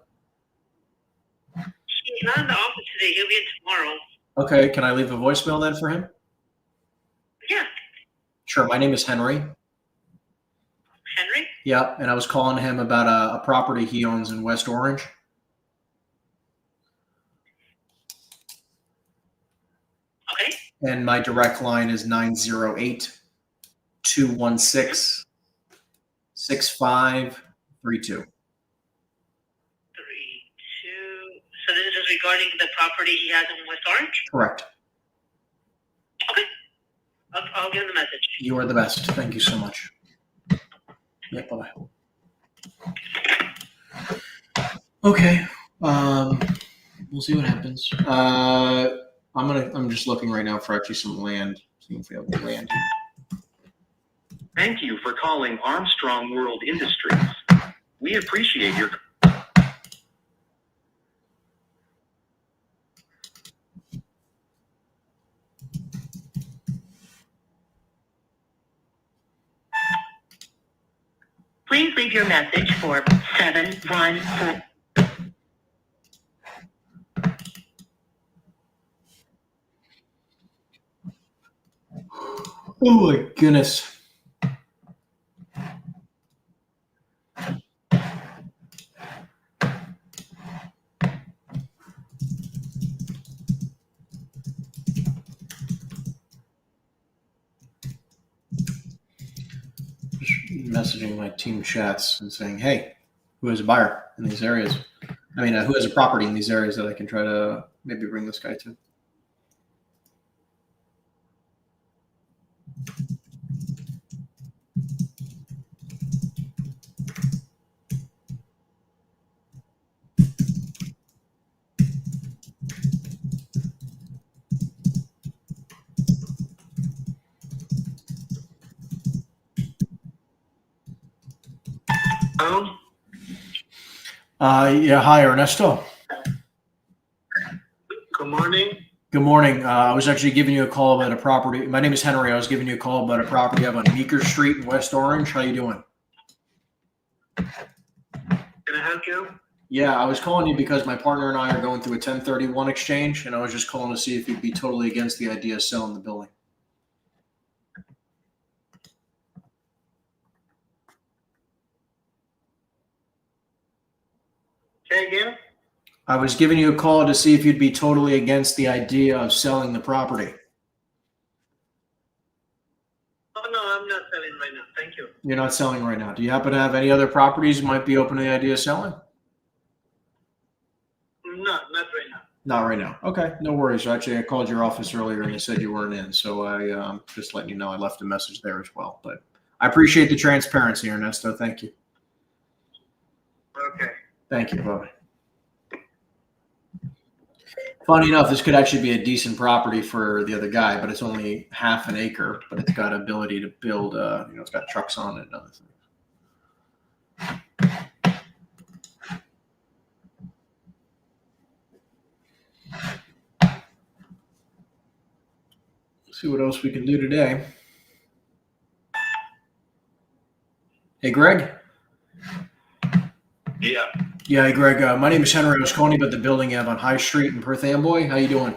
He's not in the office today. He'll be in tomorrow. Okay, can I leave a voicemail then for him? Yeah. Sure. My name is Henry. Henry? Yep, and I was calling him about a property he owns in West Orange. Okay. And my direct line is 908-216-6532. So this is regarding the property he has in West Orange? Correct. Okay. I'll give him the message. You are the best. Thank you so much. Yeah, bye-bye. Okay. We'll see what happens. I'm just looking right now for actually some land. See if we have land. Thank you for calling Armstrong World Industries. We appreciate your... Please leave your message for 714. Oh my goodness. Messaging my team chats and saying, hey, who has a buyer in these areas? I mean, who has a property in these areas that I can try to maybe bring this guy to? Oh, Yeah, hi, Ernesto. good morning. Good morning. I was actually giving you a call about a property. My name is Henry. I was giving you a call about a property I have on Meeker Street in West Orange. How you doing? Can I help you? Yeah, I was calling you because my partner and I are going through a 1031 exchange, and I was just calling to see if you'd be totally against the idea of selling the building. Say again? I was giving you a call to see if you'd be totally against the idea of selling the property. Oh, no, I'm not selling right now. Thank you. You're not selling right now. Do you happen to have any other properties you might be open to the idea of selling? No, not right now. Not right now. Okay, no worries. Actually, I called your office earlier and you said you weren't in, so I just letting you know I left a message there as well. But I appreciate the transparency, Ernesto. Thank you. Okay. Thank you. Bye. Funny enough, this could actually be a decent property for the other guy, but it's only half an acre, but it's got ability to build, it's got trucks on it and other things. See what else we can do today. Hey, Greg. Yeah. Yeah, hey, Greg. My name is Henry. I was calling you about the building you have on High Street in Perth Amboy. How you doing?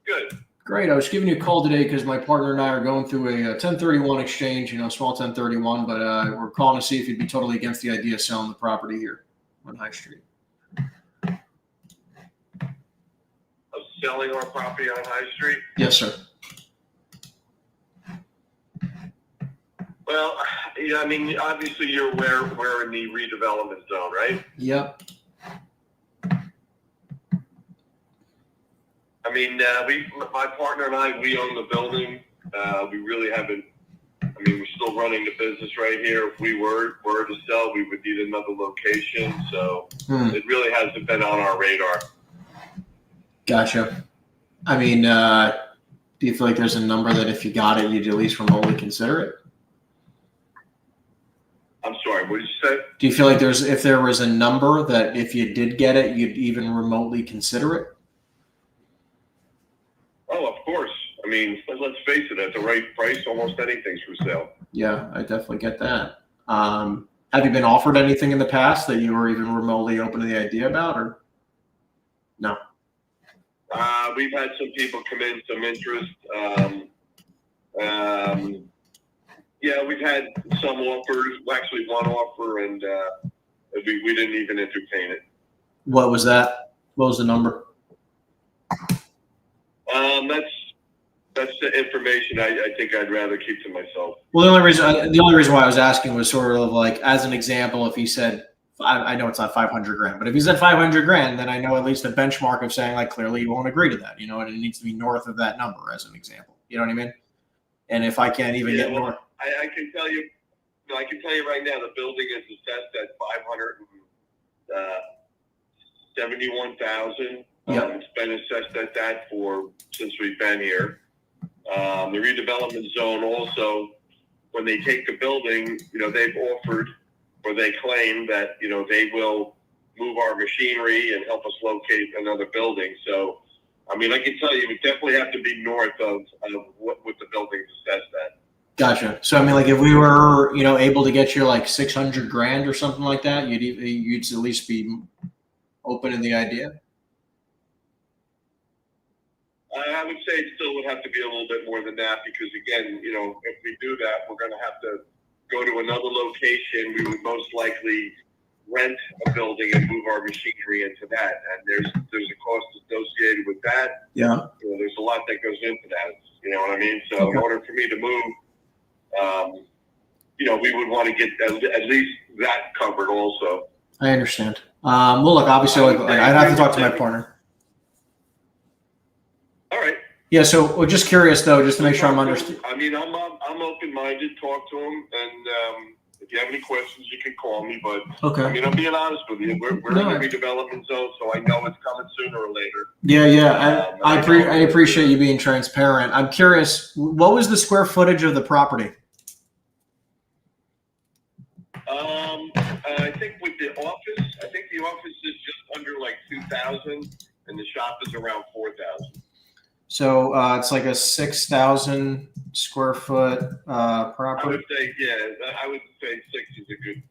Good. Great. I was giving you a call today because my partner and I are going through a 1031 exchange, small 1031, but we're calling to see if you'd be totally against the idea of selling the property here on High Street. Of selling our property on High Street? Yes, sir. Well, yeah, I mean, obviously you're aware we're in the redevelopment zone, right? Yep. I mean, my partner and I, we own the building. We really haven't, we're still running the business right here. If we were to sell, we would need another location. So it really hasn't been on our radar. Gotcha. I mean, do you feel like there's a number that if you got it, you'd at least remotely consider it? I'm sorry, what did you say? Do you feel like if there was a number that if you did get it, you'd even remotely consider it? Oh, of course. I mean, let's face it, at the right price, almost anything's for sale. Yeah, I definitely get that. Have you been offered anything in the past that you were even remotely open to the idea about, or no? We've had some people come in, some interest. Yeah, we've had some offers, actually one offer, and we didn't even entertain it. What was that? What was the number? That's the information I think I'd rather keep to myself. Well, the only reason why I was asking was sort of like, as an example, if he said, I know it's not 500 grand, but if he said 500 grand, then I know at least a benchmark of saying, like, clearly you won't agree to that, and it needs to be north of that number as an example. You know what I mean? And if I can't even get north. I can tell you, I can tell you right now, the building is assessed at $571,000. Yep. It's been assessed at that since we've been here. The redevelopment zone also, when they take the building, they've offered, or they claim that, they will move our machinery and help us locate another building. So, I can tell you, we definitely have to be north of what the building's assessed at. Gotcha. So, like, if we were, able to get you like 600 grand or something like that, you'd at least be open to the idea? I would say it still would have to be a little bit more than that because, again, if we do that, we're going to have to go to another location. We would most likely rent a building and move our machinery into that. And there's a cost associated with that. Yeah. There's a lot that goes into that. You know what I mean? So in order for me to move, we would want to get at least that covered also. I understand. Well, look, obviously, I'd have to talk to my partner. All right. Yeah. So, we're just curious though, just to make sure I'm understanding. I'm open-minded. Talk to him, and if you have any questions, you can call me. But Okay. I'm being honest with you. We're in the redevelopment zone, so I know it's coming sooner or later. Yeah. I appreciate you being transparent. I'm curious, what was the square footage of the property? I think with the office, the office is just under like 2,000, and the shop is around 4,000. So it's like a 6,000 square foot property. I would say 6 is a good.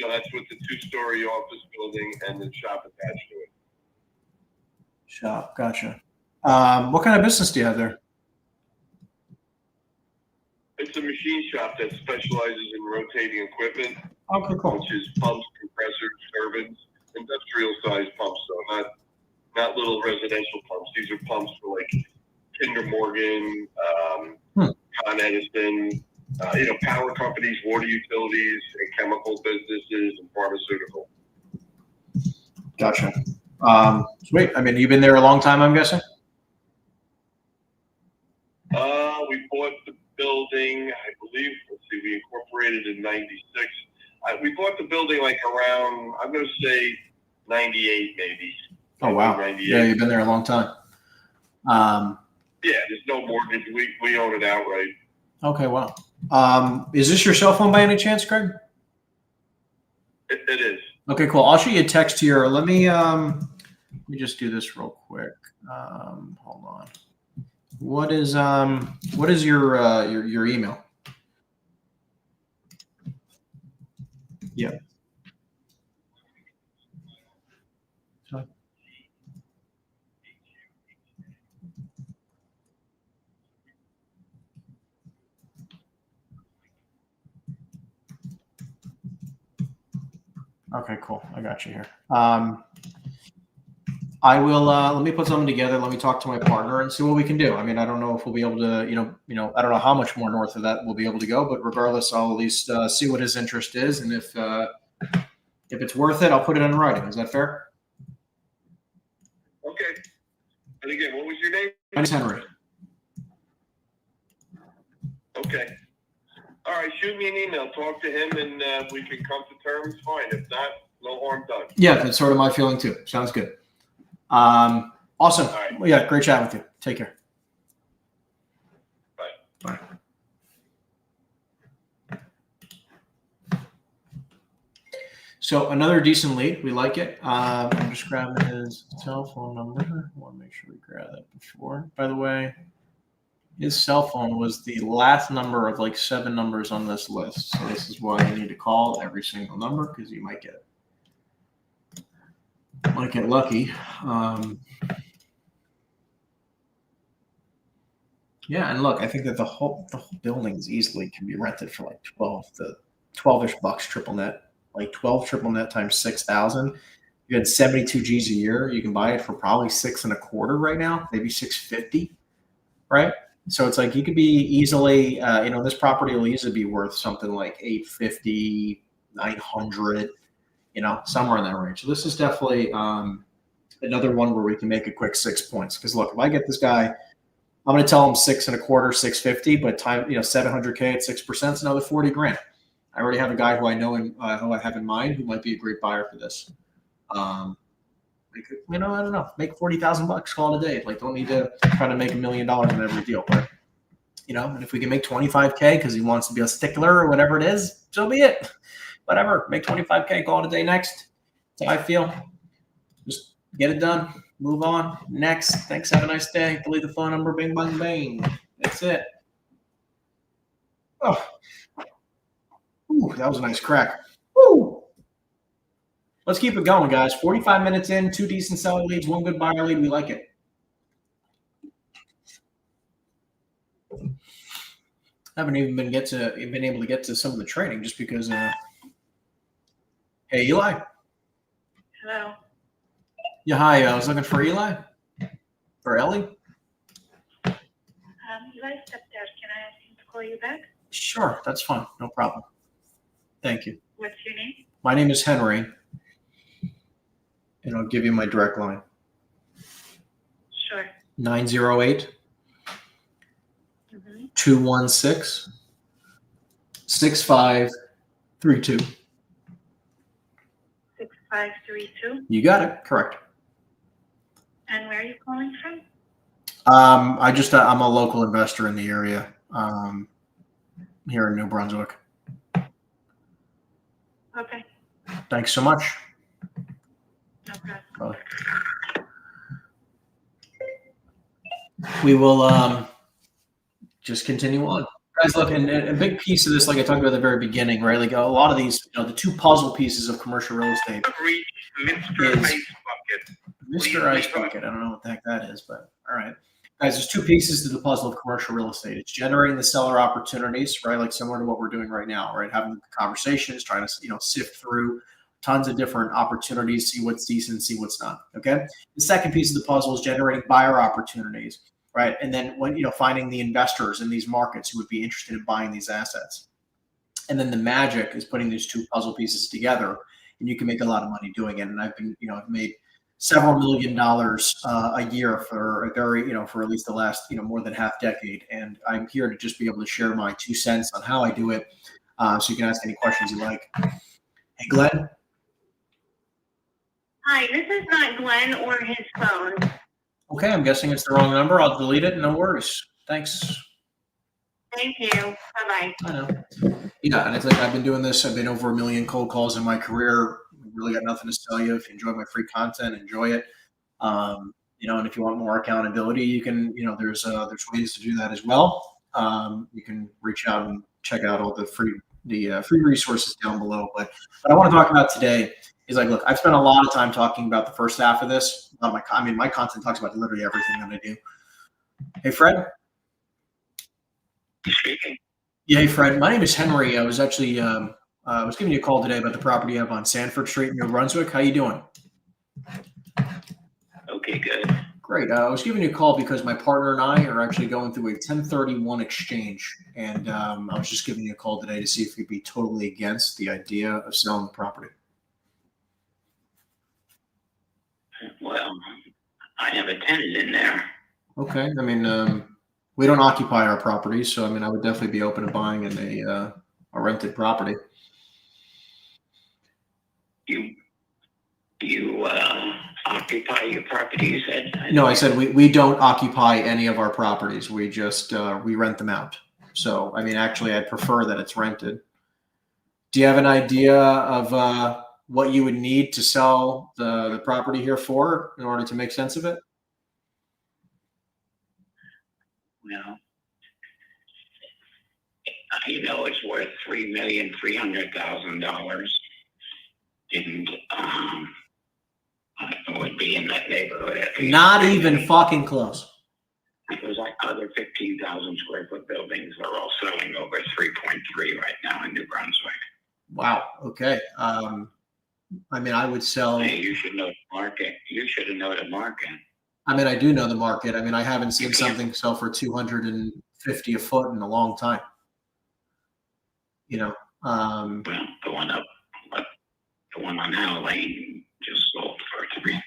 That's with the 2-story office building and the shop attached to it. Shop, gotcha. What kind of business do you have there? It's a machine shop that specializes in rotating equipment. Okay, cool. Which is pumps, compressors, turbines, industrial-sized pumps, so not little residential pumps. These are pumps for like Kinder Morgan, Con Edison, power companies, water utilities, and chemical businesses and pharmaceutical. Gotcha. Sweet. You've been there a long time, I'm guessing? We bought the building, I believe, we incorporated in 96. We bought the building like around, I'm going to say 98 maybe. Oh, wow. 98. Yeah, you've been there a long time. Yeah, there's no mortgage. We own it outright. Okay, wow. Is this your cell phone by any chance, Greg? It is. Okay, cool. I'll shoot you a text here. Let me just do this real quick. Hold on. What is your email? Yeah. Okay, cool. I got you here. I will let me put something together. Let me talk to my partner and see what we can do. I mean, I don't know if we'll be able to, I don't know how much more north of that we'll be able to go, but regardless, I'll at least see what his interest is, and if it's worth it, I'll put it in writing. Is that fair? Okay. And again, what was your name? My name's Henry. Okay. All right, shoot me an email, talk to him, and we can come to terms. Fine. If not, no harm done. Yeah, that's sort of my feeling too. Sounds good. Awesome. All right. Well, yeah, great chatting with you. Take care. Bye. Bye. So another decent lead. We like it. I'm just grabbing his cell phone number. I want to make sure we grab that before. By the way, his cell phone was the last number of like 7 numbers on this list. So this is why you need to call every single number, because you might get lucky. Yeah, and look, I think that the whole building is easily can be rented for like 12-ish bucks triple net. Like 12 triple net times 6,000. You had 72 G's a year. You can buy it for probably 6.25 right now, maybe 650, right? So it's like you could be easily, this property will easily be worth something like 850, 900, somewhere in that range. So this is definitely another one where we can make a quick 6 points. Because look, if I get this guy, I'm going to tell him 6.25, 650, but time, 700K at 6% is another 40 grand. I already have a guy who I know and who I have in mind who might be a great buyer for this. I don't know, make $40,000, call it a day. Like, don't need to try to make $1 million in every deal, but and if we can make 25K because he wants to be a stickler or whatever it is, so be it. Whatever, make 25K, call it a day. Next, that's how I feel. Just get it done, move on. Next, thanks. Have a nice day. Delete the phone number. Bing, bang, bang. That's it. Oh, ooh, that was a nice crack. Woo. Let's keep it going, guys. 45 minutes in, 2 decent seller leads, 1 good buyer lead. We like it. I haven't even been able to get to some of the training just because. Hey, Eli. Hello. Yeah, hi. I was looking for Eli. For Ellie. Eli stepped out. Can I ask him to call you back? Sure, that's fine. No problem. Thank you. What's your name? My name is Henry. And I'll give you my direct line. Sure. 908 216 6532. 6532. You got it. Correct. And where are you calling from? I'm a local investor in the area here in New Brunswick. Okay. Thanks so much. No problem. Bye. We will just continue on. Guys, look, and a big piece of this, like I talked about at the very beginning, right? Like a lot of these, the 2 puzzle pieces of commercial real estate. Mr. Is- Ice Bucket. Mr. Ice Bucket. I don't know what the heck that is, but all right. Guys, there's 2 pieces to the puzzle of commercial real estate. It's generating the seller opportunities, right? Like similar to what we're doing right now, right? Having conversations, trying to, sift through tons of different opportunities, see what's decent, see what's not. Okay. The second piece of the puzzle is generating buyer opportunities, right? And then when, finding the investors in these markets who would be interested in buying these assets. And then the magic is putting these 2 puzzle pieces together, and you can make a lot of money doing it. And I've been, I've made several $1 million a year for a very, for at least the last, more than half decade. And I'm here to just be able to share my 2 cents on how I do it. So you can ask any questions you like. Hey, Glenn. Hi, this is not Glenn or his phone. Okay, I'm guessing it's the wrong number. I'll delete it. No worries. Thanks. Thank you. Bye-bye. I know. Yeah, and it's like I've been doing this. I've been over 1 million cold calls in my career. Really got nothing to sell you. If you enjoy my free content, enjoy it. And if you want more accountability, you can, there's ways to do that as well. You can reach out and check out all the free resources down below. But what I want to talk about today is look, I've spent a lot of time talking about the first half of this. My content talks about literally everything that I do. Hey, Fred. Speaking. Yeah, hey, Fred. My name is Henry. I was actually I was giving you a call today about the property you have on Sanford Street in New Brunswick. How you doing? Okay, good. Great. I was giving you a call because my partner and I are actually going through a 1031 exchange, and I was just giving you a call today to see if you'd be totally against the idea of selling the property. Well, I have a tenant in there. Okay. We don't occupy our properties, so I would definitely be open to buying in a rented property. You occupy your property, you said? No, I said we don't occupy any of our properties. We just we rent them out. So actually, I'd prefer that it's rented. Do you have an idea of what you would need to sell the property here for in order to make sense of it? Well, it's worth $3,300,000, and it would be in that neighborhood. At least. Not even fucking close. Because other 15,000 square foot buildings are all selling over 3.3 right now in New Brunswick. Wow. Okay. I would sell. Hey, you should know the market. You should have known the market. I do know the market. I haven't seen something sell for $250 a foot in a long time. Well, the one on Howell Lane just sold for 3.3.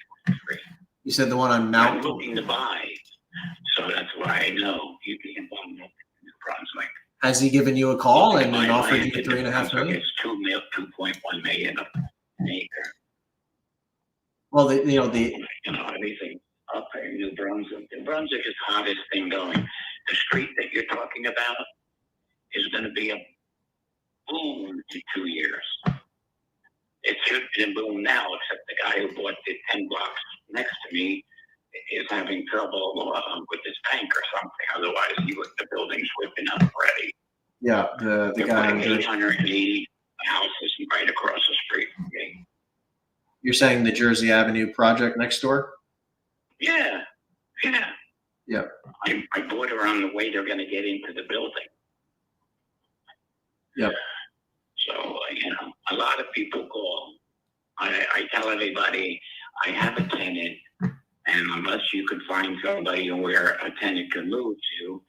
You said the one on I'm Mount. looking to buy, so that's why I know you'd be involved in New Brunswick. Has he given you a call and offered you $3.5 million? It's $2.1 million an acre. Well, Everything up in New Brunswick. New Brunswick is the hottest thing going. The street that you're talking about is going to be a boom in 2 years. It should be a boom now, except the guy who bought the 10 blocks next to me is having trouble with his bank or something. Otherwise, the building's whipping up already. Yeah, the guy on 880 houses right across the street from me. You're saying the Jersey Avenue project next door? Yeah. Yeah. I bought her on the way they're going to get into the building. Yep. So, a lot of people call. I tell everybody, I have a tenant, and unless you could find somebody where a tenant can move to,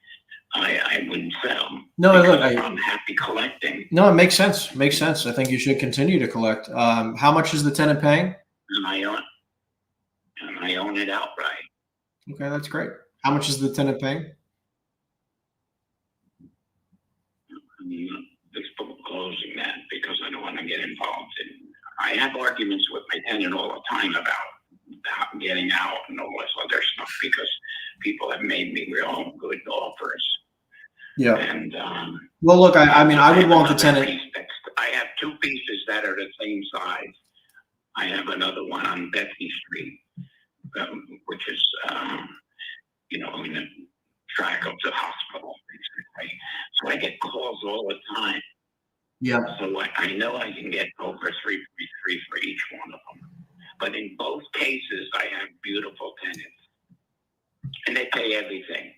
I wouldn't sell. No, look, I'm happy collecting. No, it makes sense. Makes sense. I think you should continue to collect. How much is the tenant paying? And I own it outright. Okay, that's great. How much is the tenant paying? Disclosing that because I don't want to get involved in. I have arguments with my tenant all the time about getting out and all this other stuff because people have made me real good offers. Yeah. And well, look, I would want the tenant. I have two pieces that are the same size. I have another one on Betsy Street, which is in the track of the hospital, basically. So I get calls all the time. Yeah. So I know I can get over 3.3 for each one of them. But in both cases, I have beautiful tenants, and they pay everything.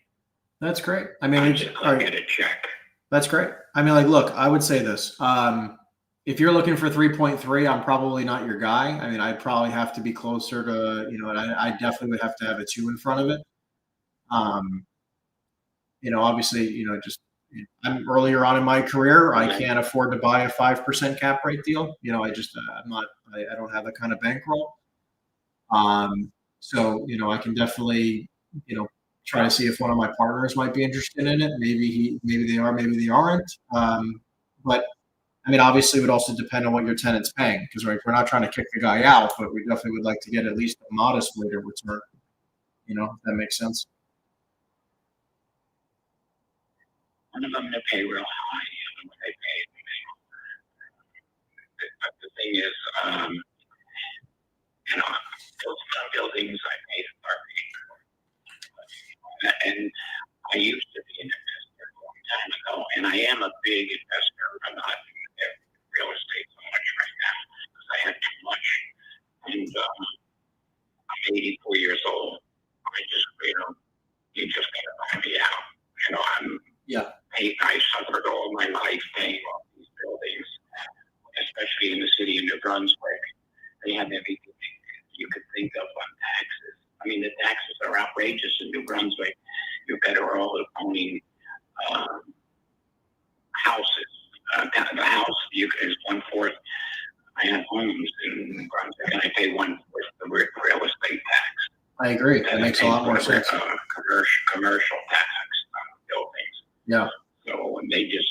That's great. I get a check. That's great. Look, I would say this. If you're looking for 3.3, I'm probably not your guy. I'd probably have to be closer to, I definitely would have to have a 2 in front of it. Obviously, I'm earlier on in my career. I can't afford to buy a 5% cap rate deal. I don't have that kind of bankroll. So, I can definitely, try to see if one of my partners might be interested in it. Maybe they are, maybe they aren't. But obviously it would also depend on what your tenant's paying because we're not trying to kick the guy out, but we definitely would like to get at least a modest rate of return. If that makes sense. One of them to pay real high, and what they pay. But the thing is, those buildings I paid I'm 84 years old. I just, you just gotta buy me out. I suffered all my life paying off these buildings, especially in the city of New Brunswick. They have everything you could think of on taxes. I mean, the taxes are outrageous in New Brunswick. You're better off owning houses. The house is 1/4. I have homes in New Brunswick, and I pay 1/4 the real estate tax. I agree. That makes a lot more sense. Commercial tax on buildings. Yeah. So when they just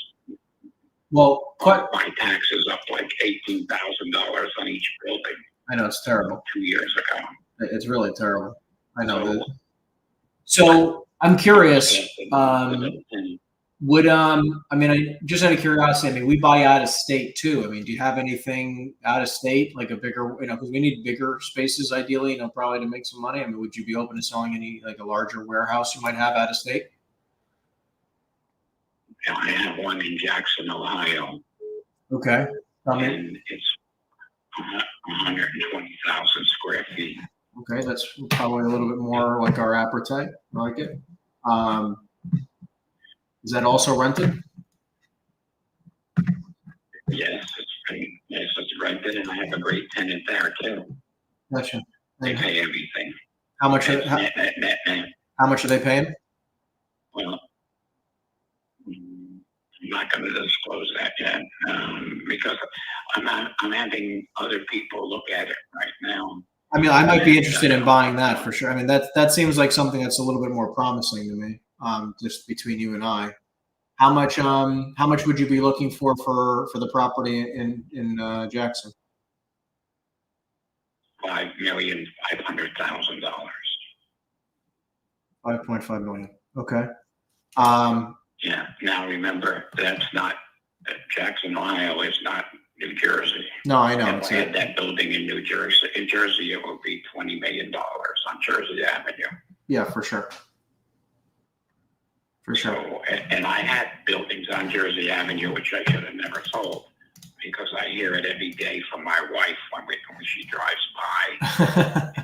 my taxes up like $18,000 on each building. I know, it's terrible. 2 years ago. It's really terrible. I know. So I'm curious. Would I mean, I just out of curiosity, I mean, we buy out of state too. I mean, do you have anything out of state, like a bigger, because we need bigger spaces ideally, probably to make some money. I mean, would you be open to selling any, like a larger warehouse you might have out of state? Yeah, I have one in Jackson, Ohio. Okay. And it's 120,000 square feet. Okay, that's probably a little bit more like our appetite. I like it. Is that also rented? Yes, it's rented, and I have a great tenant there too. Gotcha. They pay everything. How much? How much are they paying? Well, I'm not going to disclose that yet because I'm having other people look at it right now. I mean, I might be interested in buying that for sure. I mean, that seems like something that's a little bit more promising to me. Just between you and I, how much would you be looking for the property in Jackson? $5,500,000. $5.5 million. Okay. Yeah. Now remember, that's not Jackson, Ohio is not New Jersey. No, I know. If I had that building in New Jersey, it would be $20 million on Jersey Avenue. Yeah, for sure. For sure. So, and I had buildings on Jersey Avenue, which I should have never sold because I hear it every day from my wife when she drives by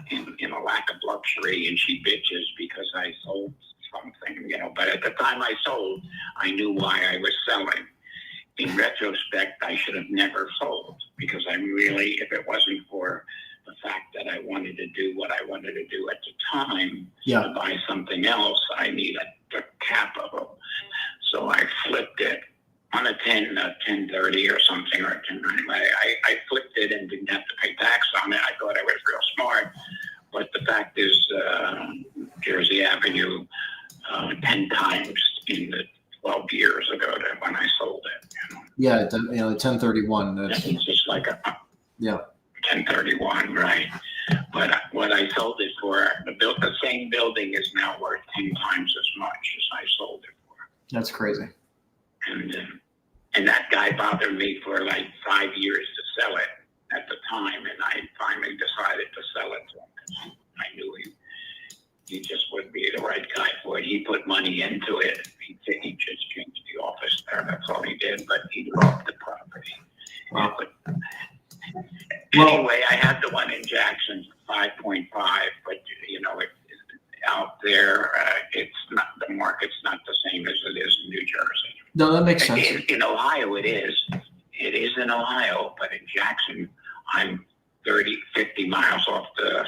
in a lack of luxury, and she bitches because I sold something, But at the time I sold, I knew why I was selling. In retrospect, I should have never sold because if it wasn't for the fact that I wanted to do what I wanted to do at the time, to buy something else, I needed the capital. So I flipped it on a 1030 or something, or 1090. I flipped it and didn't have to pay tax on it. I thought I was real smart. But the fact is, Jersey Avenue, 10 times in the 12 years ago when I sold it. Yeah, the 1031. It's just like a 1031, right? But what I sold it for, the same building is now worth 10 times as much as I sold it for. That's crazy. And that guy bothered me for like 5 years to sell it at the time, and I finally decided to sell it to him. I knew he just wouldn't be the right guy for it. He put money into it. He just changed the office there. That's all he did. But he loved the property. Wow. Anyway, I had the one in Jackson, 5.5. But it's out there. It's not, the market's not the same as it is in New Jersey. No, that makes sense. In Ohio, it is. It is in Ohio, but in Jackson, I'm 50 miles off the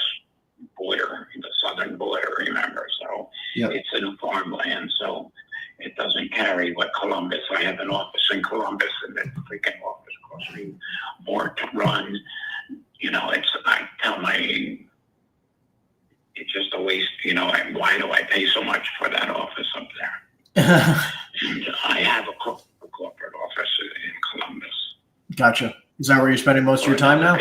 border, the southern border, remember? So it's in farmland, so it doesn't carry what Columbus. I have an office in Columbus, and the freaking office costs me more to run. I tell it's just a waste, why do I pay so much for that office up there? And I have a corporate office in Columbus. Gotcha. Is that where you're spending most of your time now?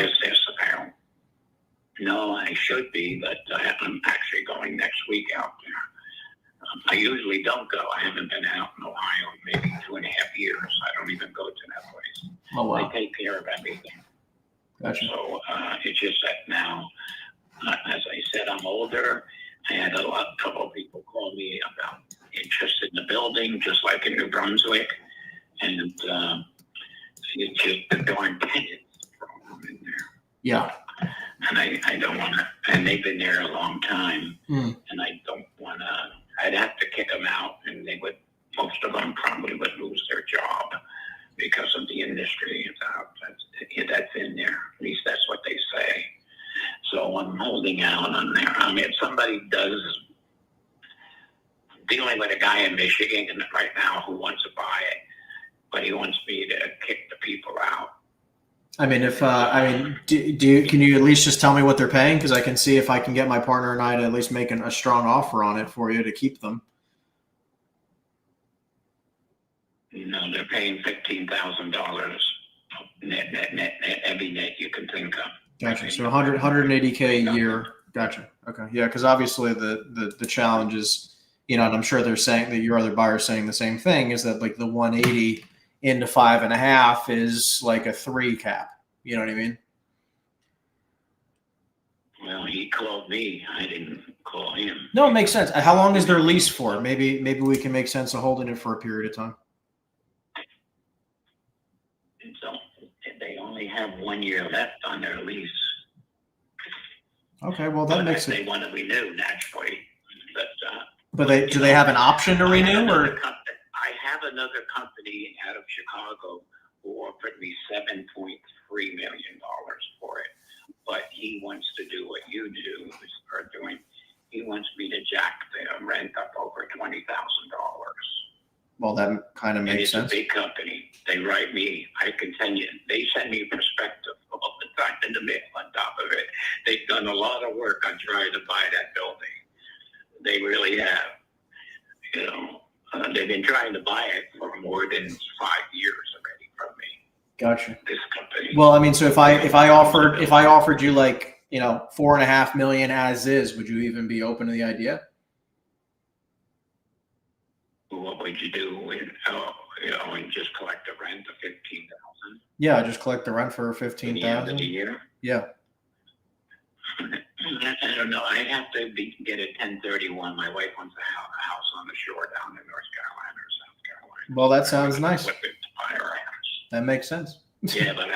No, I should be, but I'm actually going next week out there. I usually don't go. I haven't been out in Ohio in maybe 2.5 years. I don't even go to that place. Oh, wow. They take care of everything. Gotcha. So it's just that now, as I said, I'm older. I had a couple of people call me about interest in the building, just like in New Brunswick. And it's just the darn tenants problem in there. Yeah. and I don't want to. And they've been there a long time, Mm. and I don't want to. I'd have to kick them out, and they would. Most of them probably would lose their job because of the industry that's in there. At least that's what they say. So I'm holding out on there. I mean, if somebody does, dealing with a guy in Michigan right now who wants to buy it, but he wants me to kick the people out. I mean, if can you at least just tell me what they're paying? Because I can see if I can get my partner and I to at least make a strong offer on it for you to keep them. You know, they're paying $15,000 net every net you can think of. Gotcha. So 180K a year. Gotcha. Okay. Yeah, because obviously the challenge is, you know, and I'm sure they're saying that your other buyer's saying the same thing, is that like the 180 into 5.5 is like a 3 cap. You know what I mean? Well, he called me. I didn't call him. No, it makes sense. How long is their lease for? Maybe we can make sense of holding it for a period of time. So they only have 1 year left on their lease. Okay, well that makes They it. want to renew naturally, But do they have an option to renew, or? I have another company out of Chicago who offered me $7.3 million for it, but he wants to do what you are doing. He wants me to jack the rent up over $20,000. Well, that kind of makes sense. It's a big company. They write me. I continue. They send me perspective all the time in the mail. On top of it, they've done a lot of work on trying to buy that building. They really have. You know, they've been trying to buy it for more than 5 years already from me. Gotcha. This company. Well, I mean, so if I offered you like, you know, $4.5 million as is, would you even be open to the idea? What would you do with, you know, and just collect the rent of $15,000? Yeah, just collect the rent for At the end of the $15,000. year. Yeah. I don't know. I'd have to get a 1031. My wife wants a house on the shore down in North Carolina or South Carolina. Well, that sounds nice. Flip it to buy her house. That makes sense. Yeah, but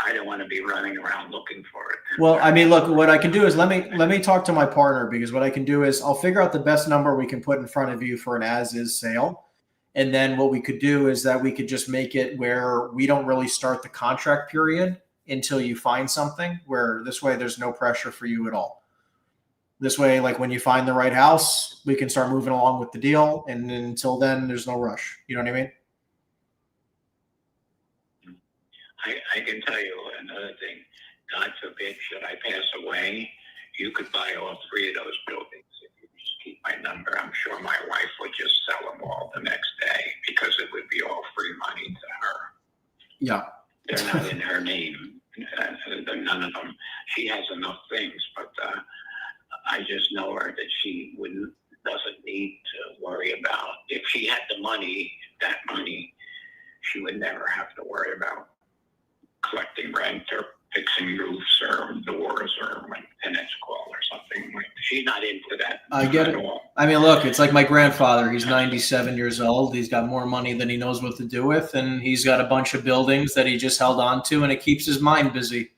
I don't want to be running around looking for it. Well, I mean, look, what I can do is let me talk to my partner, because what I can do is I'll figure out the best number we can put in front of you for an as-is sale. And then what we could do is that we could just make it where we don't really start the contract period until you find something, where this way there's no pressure for you at all. This way, like when you find the right house, we can start moving along with the deal. And until then, there's no rush. You know what I mean? I can tell you another thing. God forbid, should I pass away, you could buy all 3 of those buildings. If you just keep my number, I'm sure my wife would just sell them all the next day, because it would be all free money to her. Yeah. They're not in her name. None of them. She has enough things, but I just know her that she doesn't need to worry about. If she had the money, that money, she would never have to worry about collecting rent or fixing roofs or doors or when tenants call or something. She's not into that. I get it. I mean, look, it's like my grandfather. He's 97 years old. He's got more money than he knows what to do with, and he's got a bunch of buildings that he just held on to, and it keeps his mind busy.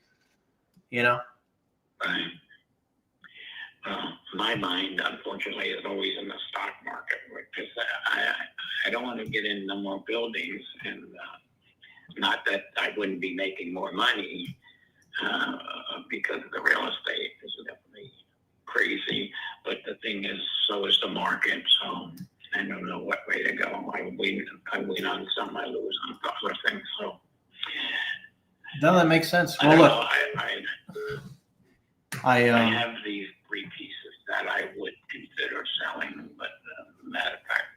You know? Right. Well, my mind, unfortunately, is always in the stock market, because I don't want to get in no more buildings, and not that I wouldn't be making more money, because the real estate is definitely crazy. But the thing is, so is the market. So I don't know what way to go. I win on some, I lose on other things. So No, that makes sense. I Well, don't look, know. I have these 3 pieces that I would consider selling, but matter of fact,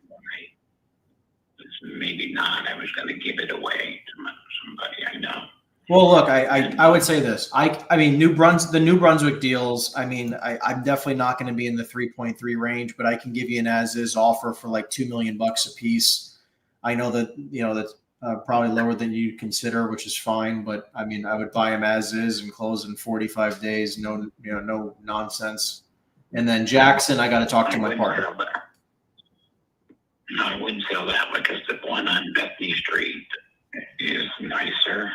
maybe not. I was going to give it away to somebody I know. well, look, I would say this. I mean, the New Brunswick deals. I mean, I'm definitely not going to be in the 3.3 range, but I can give you an as-is offer for like $2 million a piece. I know that, you know, that's probably lower than you'd consider, which is fine. But I mean, I would buy them as is and close in 45 days. No, no nonsense. And then Jackson, I got to talk to my partner. No, I wouldn't sell that one, because the one on Bethany Street is nicer.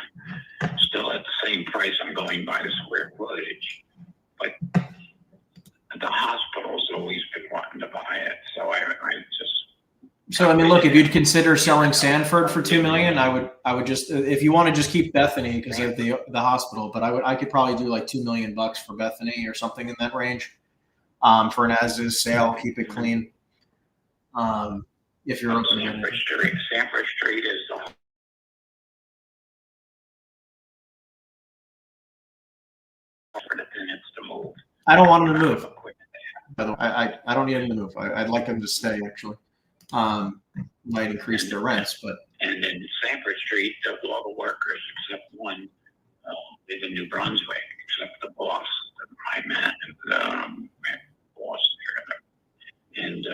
still at the same price. I'm going by the square footage, but the hospital's always been wanting to buy it. So I just. So I mean, look, if you'd consider selling Sanford for $2 million, I would just, if you want to just keep Bethany because of the hospital, but I could probably do like $2 million for Bethany or something in that range, for an as-is sale, keep it clean. If you're open to it. Sanford Street is for the tenants to move. I don't want them to move. By the way, I don't need them to move. I'd like them to stay actually. Might increase their rents, but. And then Sanford Street, all the workers except one live in New Brunswick, except the boss, my man, my boss there, and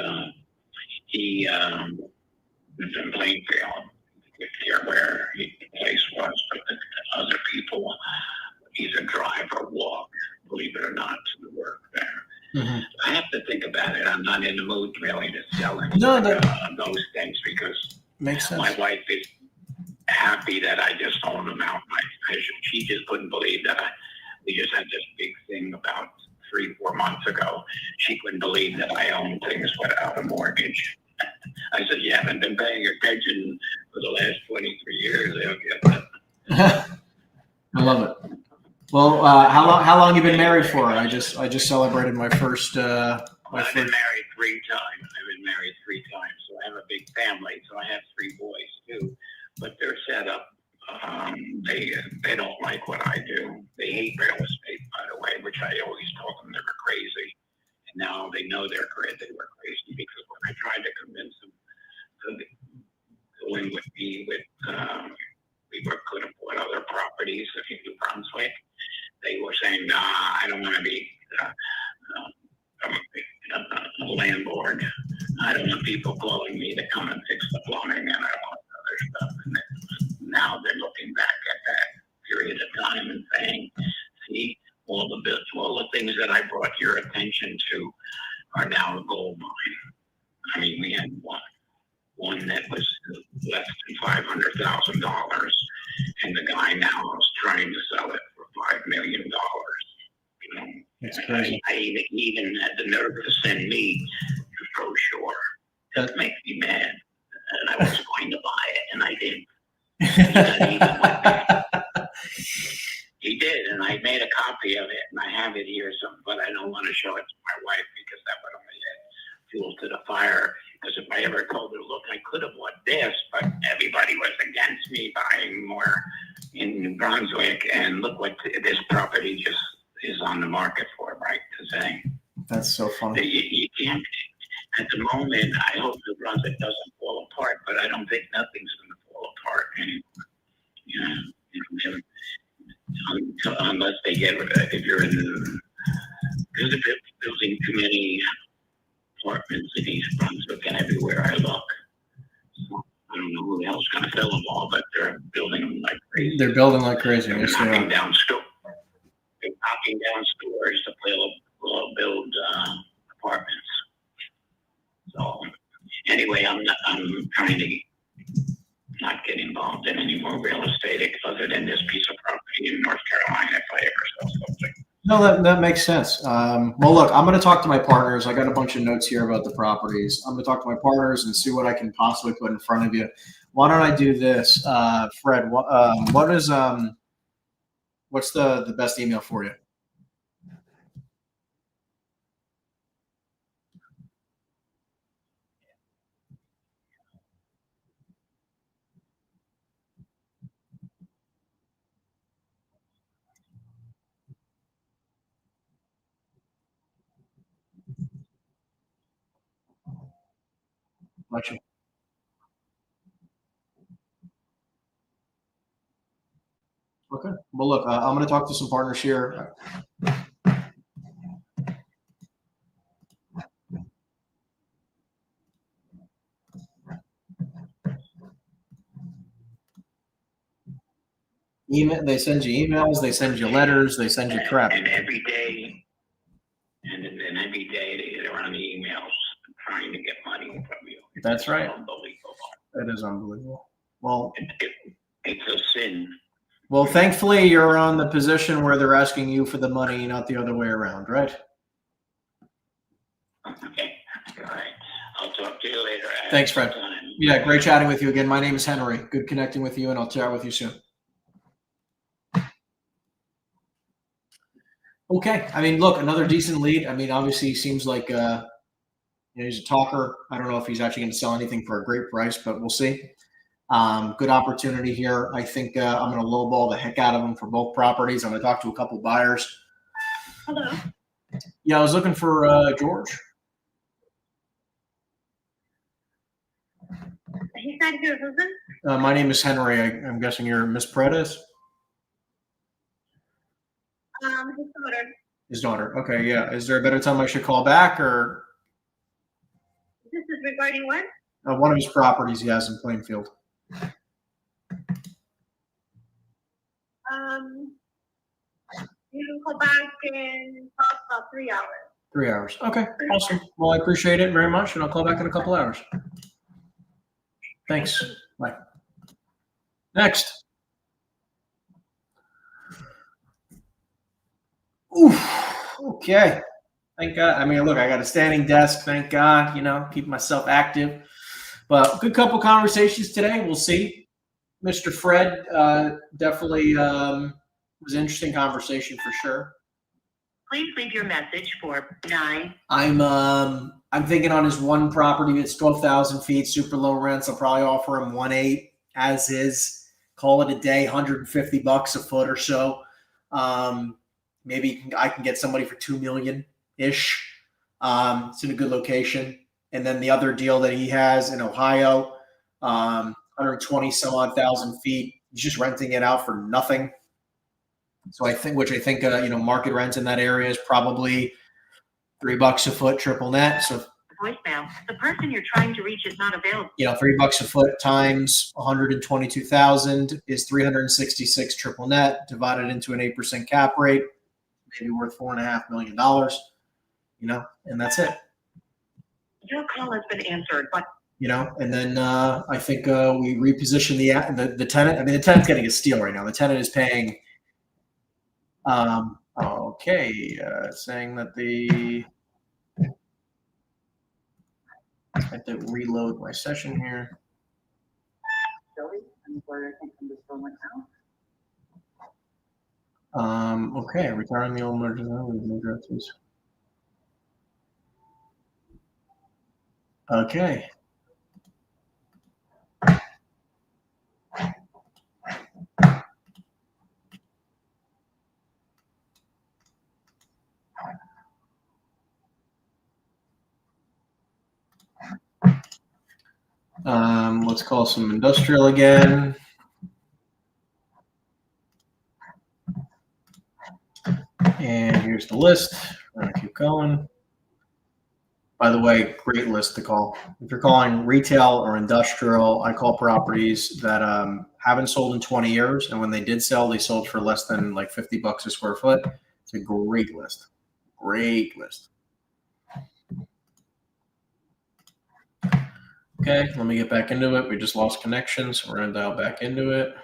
he lives in Plainfield, near where the place was, but the other people either drive or walk, believe it or not, to the work there. Mm-hmm. I have to think about it. I'm not in the mood really to sell any those things because makes sense. My wife is happy that I just own them out. She just couldn't believe that we just had this big thing about 3-4 months ago. She couldn't believe that I own things without a mortgage. I said, you haven't been paying attention for the last 23 years. I don't get that. I love it. Well, how long you been married for? I just celebrated my first. I've been married 3 times. So I have a big family. So I have 3 boys too, but they're set up. They don't like what I do. They hate real estate, by the way, which I always told them they were crazy. And now they know they were crazy because when I tried to convince them to go in with me, we could have bought other properties in New Brunswick. They were saying, nah, I don't want to be a landlord. I don't want people calling me to come and fix the plumbing and I want other stuff. And now they're looking back at that period of time and saying, see, all the things that I brought your attention to are now a gold mine. I mean, we had one that was less than $500,000, and the guy now is trying to sell it for $5 million. You know, that's crazy. I even had the nerve to send me the brochure. That makes me mad, and I was going to buy it, and I didn't. He did, and I made a copy of it, and I have it here. But I don't want to show it to my wife because that would only add fuel to the fire. Because if I ever told her, look, I could have bought this, but everybody was against me buying more in New Brunswick, and look what this property just is on the market for right today. That's so funny. You can't. At the moment, I hope New Brunswick doesn't fall apart, but I don't think nothing's going to fall apart anymore. You know, unless they get, if you're in the, there's a building too many apartments in East Brunswick and everywhere I look. So I don't know who the hell's going to fill them all, but they're building them like crazy. They're building like crazy. They're knocking down stores. They're knocking down stores to build apartments. So anyway, I'm trying to not get involved in any more real estate other than this piece of property in North Carolina if I ever sell something. No, that makes sense. Well, look, I'm going to talk to my partners. I got a bunch of notes here about the properties. I'm going to talk to my partners and see what I can possibly put in front of you. Why don't I do this, Fred? What's the best email for you? Gotcha. Okay. Well, look, I'm going to talk to some partners here. Email. They send you emails. They send you letters. They send you crap. And every day, they're on the emails trying to get money from you. That's right. Unbelievable. That is unbelievable. Well, it's a sin Well, thankfully, you're on the position where they're asking you for the money, not the other way around, right? Okay, all right. I'll talk to you later. Thanks, Fred. Yeah, great chatting with you again. My name is Henry. Good connecting with you, and I'll chat with you soon. Okay. I mean, look, another decent lead. I mean, obviously, he seems like he's a talker. I don't know if he's actually going to sell anything for a great price, but we'll see. Good opportunity here. I think I'm going to lowball the heck out of him for both properties. I'm going to talk to a couple buyers. Hello. Yeah, I was looking for George. He's not here, husband. My name is Henry. I'm guessing you're Miss Paredes? His daughter. His daughter. Okay, yeah. Is there a better time I should call back, or This is regarding what? one of his properties he has in Plainfield? You can call back in about 3 hours. 3 hours. Okay, awesome. Well, I appreciate it very much, and I'll call back in a couple hours. Thanks. Bye. Next. Oof. Okay. Thank God. I mean, look, I got a standing desk. Thank God. Keep myself active. But good couple conversations today. We'll see. Mr. Fred definitely was an interesting conversation for sure. Please leave your message for 9. I'm thinking on his one property, it's 12,000 feet, super low rents. I'll probably offer him 1.8 as is. Call it a day, $150 a foot or so. Maybe I can get somebody for $2 million ish. It's in a good location. And then the other deal that he has in Ohio, 120 some odd thousand feet. He's just renting it out for nothing. So I think market rents in that area is probably $3 a foot, triple net. So Voicemail. The person you're trying to reach is not available. $3 a foot times 122,000 is 366 triple net, divided into an 8% cap rate, maybe worth $4.5 million. And that's it. Your call has been answered, but And then I think we reposition the tenant. I mean, the tenant's getting a steal right now. The tenant is paying. Saying that I have to reload my session here. Retiring the old merger. Okay. Let's call some industrial again. And here's the list. We're going to keep going. By the way, great list to call. If you're calling retail or industrial, I call properties that haven't sold in 20 years. And when they did sell, they sold for less than like $50 a square foot. It's a great list. Great list. Okay, let me get back into it. We just lost connection, so we're going to dial back into it.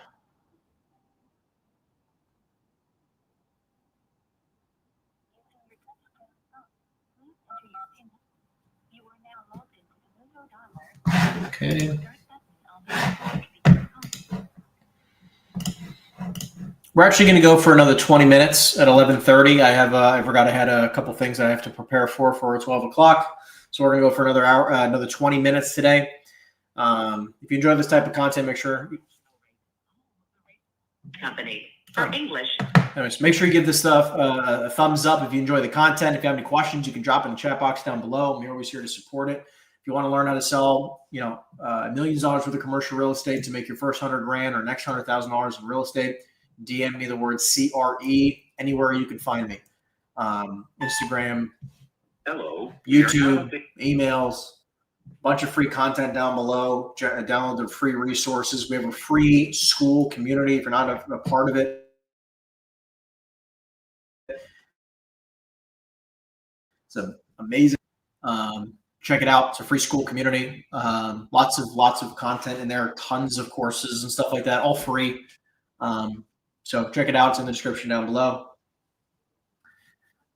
Okay. We're actually going to go for another 20 minutes at 11:30. I forgot I had a couple things I have to prepare for 12 o'clock. So we're going to go for another hour, another 20 minutes today. If you enjoy this type of content, make sure. company for English. Anyways, make sure you give this stuff a thumbs up if you enjoy the content. If you have any questions, you can drop in the chat box down below. We're always here to support it. If you want to learn how to sell, millions of dollars worth of commercial real estate to make your first $100,000 or next $100,000 in real estate, DM me the word CRE anywhere you can find me. Instagram, Hello. YouTube, emails, bunch of free content down below. Download the free resources. We have a free SKOOL community. If you're not a part of it, it's amazing. Check it out. It's a free SKOOL community. Lots of content in there. Tons of courses and stuff like that. All free. So check it out. It's in the description down below.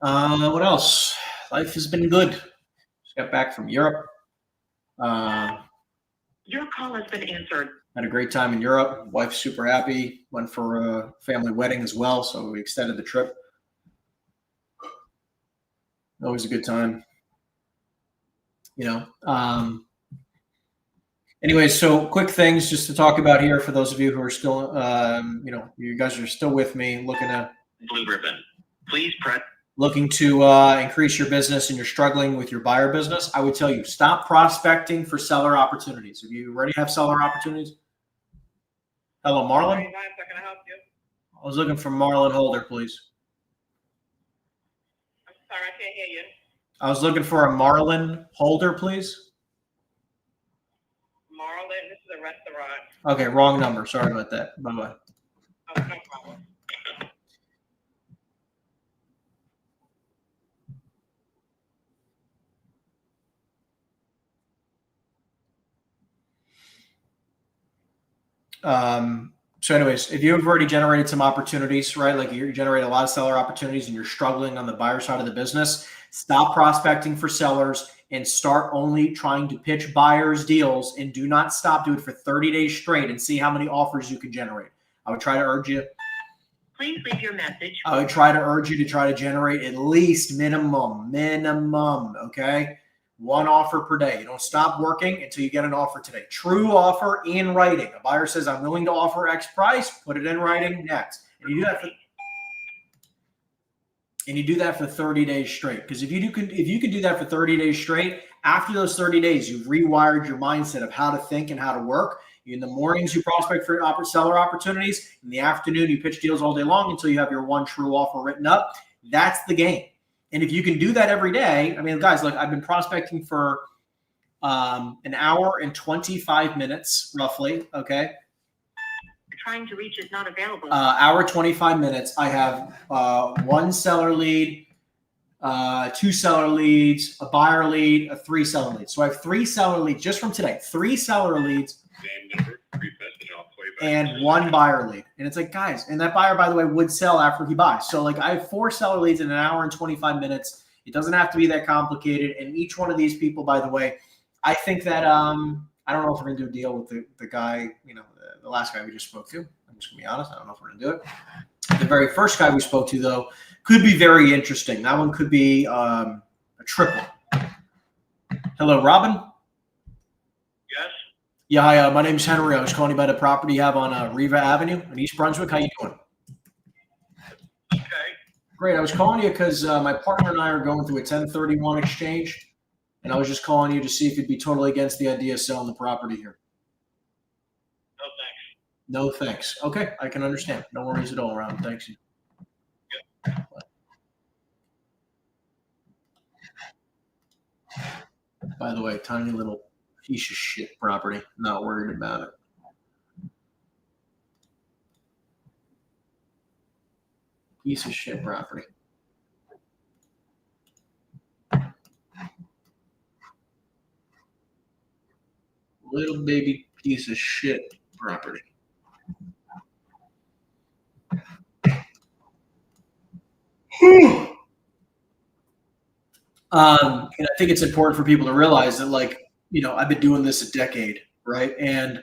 What else? Life has been good. Just got back from Europe. Your call has been answered. Had a great time in Europe. Wife's super happy. Went for a family wedding as well, so we extended the trip. Always a good time. Anyway, so quick things just to talk about here for those of you who are still, you guys are still with me looking to increase your business and you're struggling with your buyer business. I would tell you, stop prospecting for seller opportunities. If you already have seller opportunities. Hello, Marlon. Can I help you? I was looking for Marlon Holder, please. I'm sorry, I can't hear you. I was looking for a Marlon Holder, please. Marlon, this is a restaurant. Okay, wrong number. Sorry about that. Bye-bye. Oh, no problem. So anyways, if you've already generated some opportunities, right? Like you generate a lot of seller opportunities and you're struggling on the buyer side of the business, stop prospecting for sellers and start only trying to pitch buyers deals, and do not stop. Do it for 30 days straight and see how many offers you can generate. I would try to urge you. Please leave your message. I would try to urge you to try to generate at least minimum, okay? 1 offer per day. You don't stop working until you get an offer today. True offer in writing. A buyer says, I'm willing to offer X price, put it in writing, next. And you do that for 30 days straight. Because if you can do that for 30 days straight, after those 30 days, you've rewired your mindset of how to think and how to work. In the mornings, you prospect for seller opportunities. In the afternoon, you pitch deals all day long until you have your 1 true offer written up. That's the game. And if you can do that every day, I mean, guys, look, I've been prospecting for an hour and 25 minutes, roughly, okay? Trying to reach is not available. Hour, 25 minutes. I have 1 seller lead, 2 seller leads, a buyer lead, a 3 seller lead. So I have 3 seller leads just from today. 3 seller leads and 1 buyer lead. And it's like, guys, and that buyer, by the way, would sell after he buys. So like I have 4 seller leads in an hour and 25 minutes. It doesn't have to be that complicated. And each one of these people, by the way, I think that I don't know if we're going to do a deal with the guy, the last guy we just spoke to. I'm just going to be honest. I don't know if we're going to do it. The very first guy we spoke to, though, could be very interesting. That one could be a triple. Hello, Robin? Yes. Yeah, hi. My name's Henry. I was calling you about a property you have on Riva Avenue in East Brunswick. How you doing? Okay. Great. I was calling you because my partner and I are going through a 1031 exchange, and I was just calling you to see if you'd be totally against the idea of selling the property here. No, thanks. No, thanks. Okay, I can understand. No worries at all, Robin. Thanks. Yep. By the way, tiny little piece of shit property. Not worried about it. Piece of shit property. Little baby piece of shit property. And I think it's important for people to realize that, like, I've been doing this a decade, right? And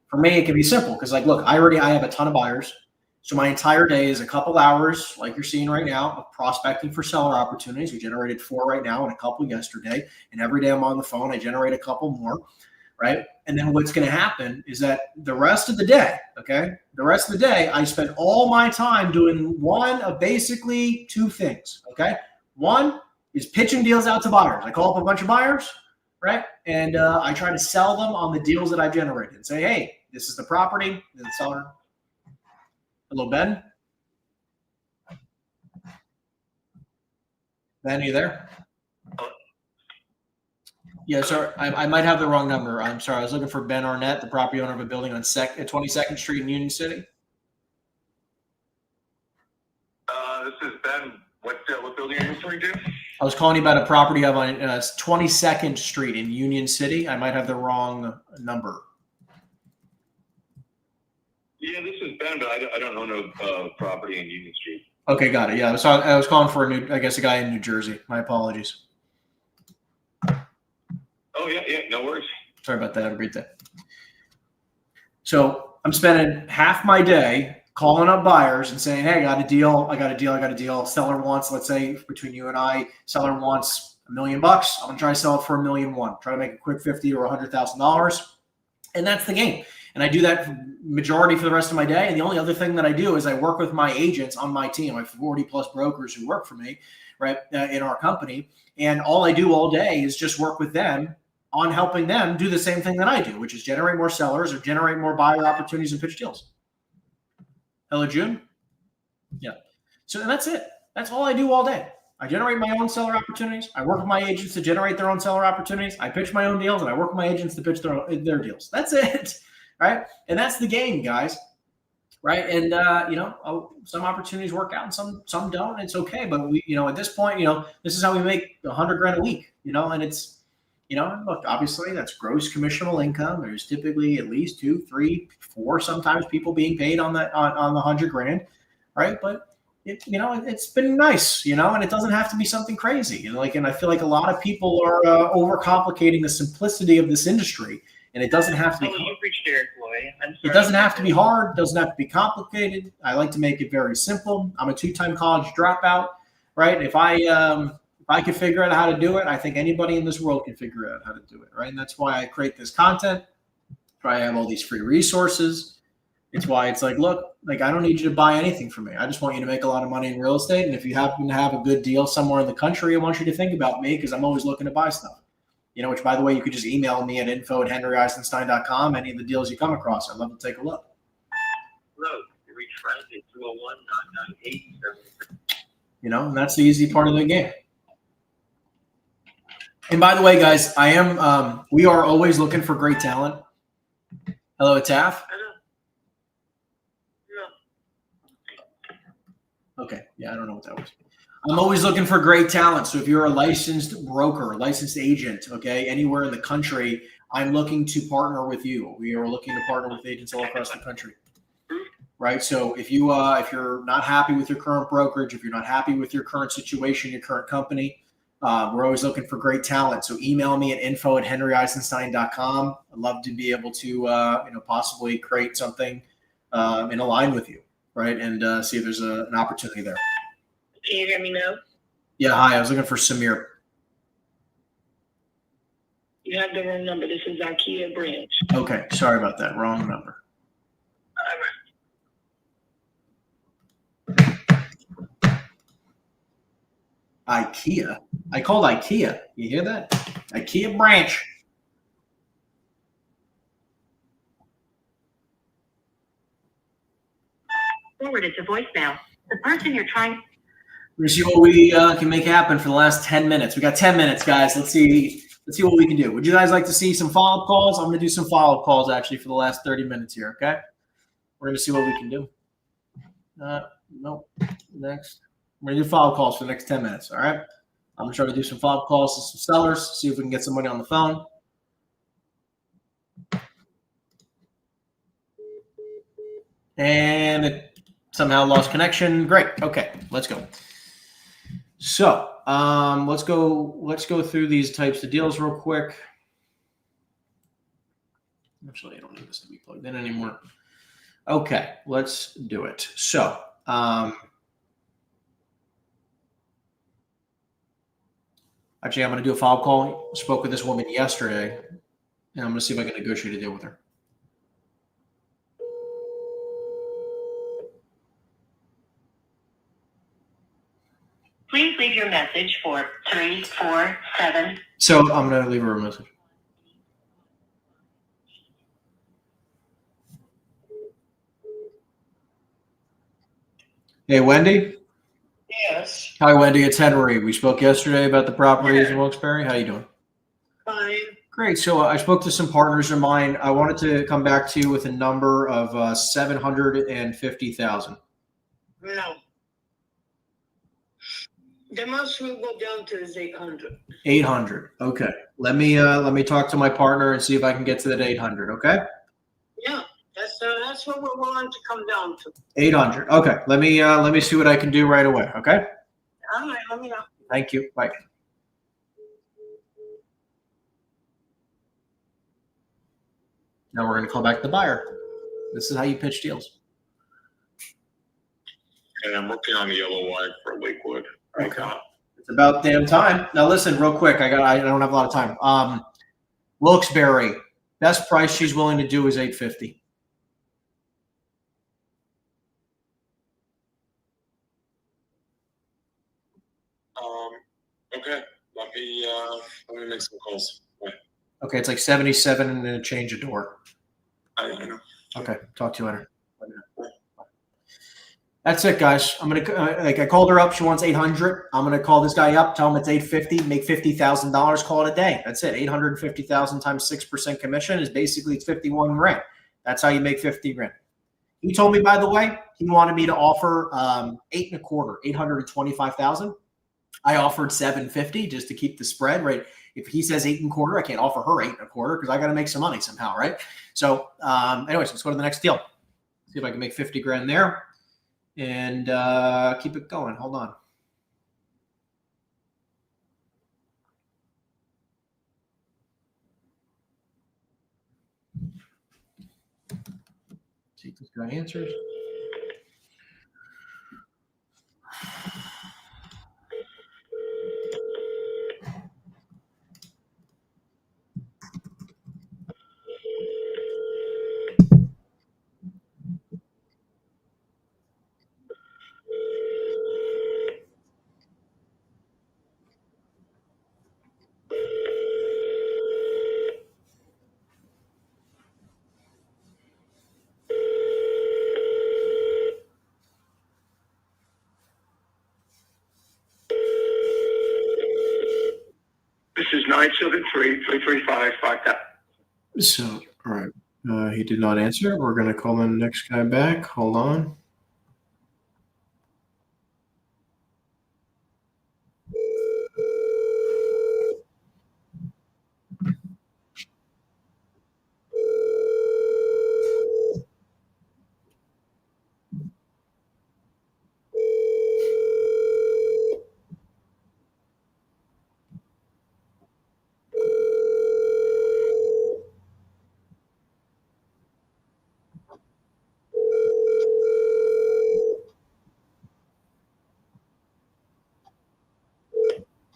for me, it can be simple because, like, look, I have a ton of buyers. So my entire day is a couple hours, like you're seeing right now, of prospecting for seller opportunities. We generated 4 right now and a couple yesterday. And every day I'm on the phone, I generate a couple more, right? And then what's going to happen is that the rest of the day, I spend all my time doing one of basically 2 things, okay? One is pitching deals out to buyers. I call up a bunch of buyers, right? And I try to sell them on the deals that I've generated and say, hey, this is the property, this is the seller. Hello, Ben? Ben, are you there? Yeah, sorry, I might have the wrong number. I'm sorry. I was looking for Ben Arnett, the property owner of a building on 22nd Street in Union City. This is Ben. What building are you referring to? I was calling you about a property of on 22nd Street in Union City. I might have the wrong number. Yeah, this is Ben, but I don't own a property in Union Street. Okay, got it. Yeah, so I was calling for a guy in New Jersey. My apologies. Oh, yeah, no worries. Sorry about that. Have a great day. So I'm spending half my day calling up buyers and saying, hey, I got a deal. Seller wants, let's say between you and I, seller wants $1 million. I'm going to try to sell it for $1.1 million. Try to make a quick $50,000 or $100,000. And that's the game. And I do that majority for the rest of my day. And the only other thing that I do is I work with my agents on my team. I have 40 plus brokers who work for me, right, in our company. And all I do all day is just work with them on helping them do the same thing that I do, which is generate more sellers or generate more buyer opportunities and pitch deals. Hello, June? Yeah. So and that's it. That's all I do all day. I generate my own seller opportunities. I work with my agents to generate their own seller opportunities. I pitch my own deals, and I work with my agents to pitch their deals. That's it, right? And that's the game, guys, right? And some opportunities work out, and some don't. It's okay, but we, at this point, this is how we make $100,000 a week, and it's. Look, obviously that's gross commissionable income. There's typically at least 2, 3, 4, sometimes people being paid on the $100,000, right? But it's been nice, and it doesn't have to be something crazy. And I feel like a lot of people are overcomplicating the simplicity of this industry, and it doesn't have to be. Oh, you've reached Derek Loy. It doesn't have to be hard. Doesn't have to be complicated. I like to make it very simple. I'm a 2-time college dropout, right? If I can figure out how to do it, I think anybody in this world can figure out how to do it, right? And that's why I create this content. That's why I have all these free resources. It's why it's look, I don't need you to buy anything from me. I just want you to make a lot of money in real estate. And if you happen to have a good deal somewhere in the country, I want you to think about me because I'm always looking to buy stuff. Which, by the way, you could just email me at info@henryeisenstein.com, any of the deals you come across. I'd love to take a look. Hello, you reach Frank at 201-998-76. And that's the easy part of the game. And by the way, guys, we are always looking for great talent. Hello, Taff. Okay. Yeah, I don't know what that was. I'm always looking for great talent. So if you're a licensed broker, licensed agent, okay, anywhere in the country, I'm looking to partner with you. We are looking to partner with agents all across the country. Right. So if you're not happy with your current brokerage, if you're not happy with your current situation, your current company, we're always looking for great talent. So email me at info@henryeisenstein.com. I'd love to be able to, possibly create something in line with you, right? And see if there's an opportunity there. Can you hear me now? Yeah, hi. I was looking for Samir. You have the wrong number. This is IKEA branch. Okay, sorry about that. Wrong number. IKEA. I called IKEA. You hear that? IKEA branch. Forwarded to voicemail. The person you're trying. We're gonna see what we can make happen for the last 10 minutes. We got 10 minutes, guys. Let's see what we can do. Would you guys like to see some follow-up calls? I'm gonna do some follow-up calls actually for the last 30 minutes here. Okay. We're gonna see what we can do. Nope. Next. We're gonna do follow-up calls for the next 10 minutes. All right. I'm gonna try to do some follow-up calls to some sellers, see if we can get somebody on the phone. And it somehow lost connection. Great. Okay, let's go. So let's go through these types of deals real quick. Actually, I don't need this to be plugged in anymore. Okay, let's do it. So actually, I'm going to do a follow-up call. Spoke with this woman yesterday, and I'm going to see if I can negotiate a deal with her. Please leave your message for 347. So I'm going to leave her a message. Hey, Wendy? Yes. Hi, Wendy. It's Henry. We spoke yesterday about the properties in Wilkes-Barre. How you doing? Fine. Great. So I spoke to some partners of mine. I wanted to come back to you with a number of $750,000. No. The most will go down to is 800. 800. Okay. Let me talk to my partner and see if I can get to that 800. Okay. Yeah, that's That's what we're willing to come down to. 800. Okay. Let me see what I can do right away. Okay. All right, let me know. Thank you. Bye. Now we're going to call back the buyer. This is how you pitch deals. And I'm working on the yellow wire for Lakewood right Okay. now. It's about damn time. Now listen, real quick. I don't have a lot of time. Wilkes-Barre, best price she's willing to do is $850. Okay. Let me make some calls. Bye. Okay, it's like 77 and then a change of door. I know. Okay, talk to you later. That's it, guys. I'm gonna I called her up. She wants 800. I'm gonna call this guy up, tell him it's 850, make $50,000, call it a day. That's it. 850,000 times 6% commission is basically it's 51 grand. That's how you make 50 grand. He told me, by the way, he wanted me to offer 825,000. I offered 750 just to keep the spread, right? If he says 8.25, I can't offer her 8.25 because I got to make some money somehow, right? So, anyways, let's go to the next deal. See if I can make 50 grand there and keep it going. Hold on. See if this guy answers. This is 973-335-5000. So, all right. He did not answer. We're going to call the next guy back. Hold on.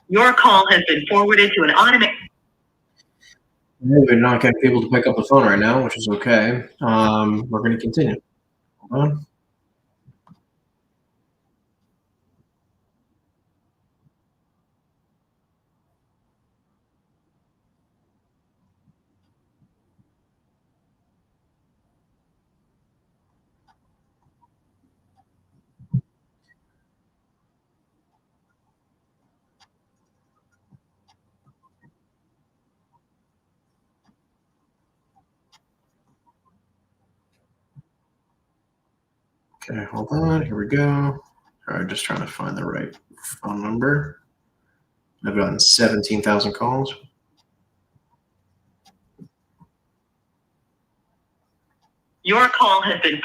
Your call has been forwarded to an automated. We're not getting people to pick up the phone right now, which is okay. We're going to continue. Hold on. Okay, hold on. Here we go. All right, just trying to find the right phone number. I've gotten 17,000 calls. Your call has been.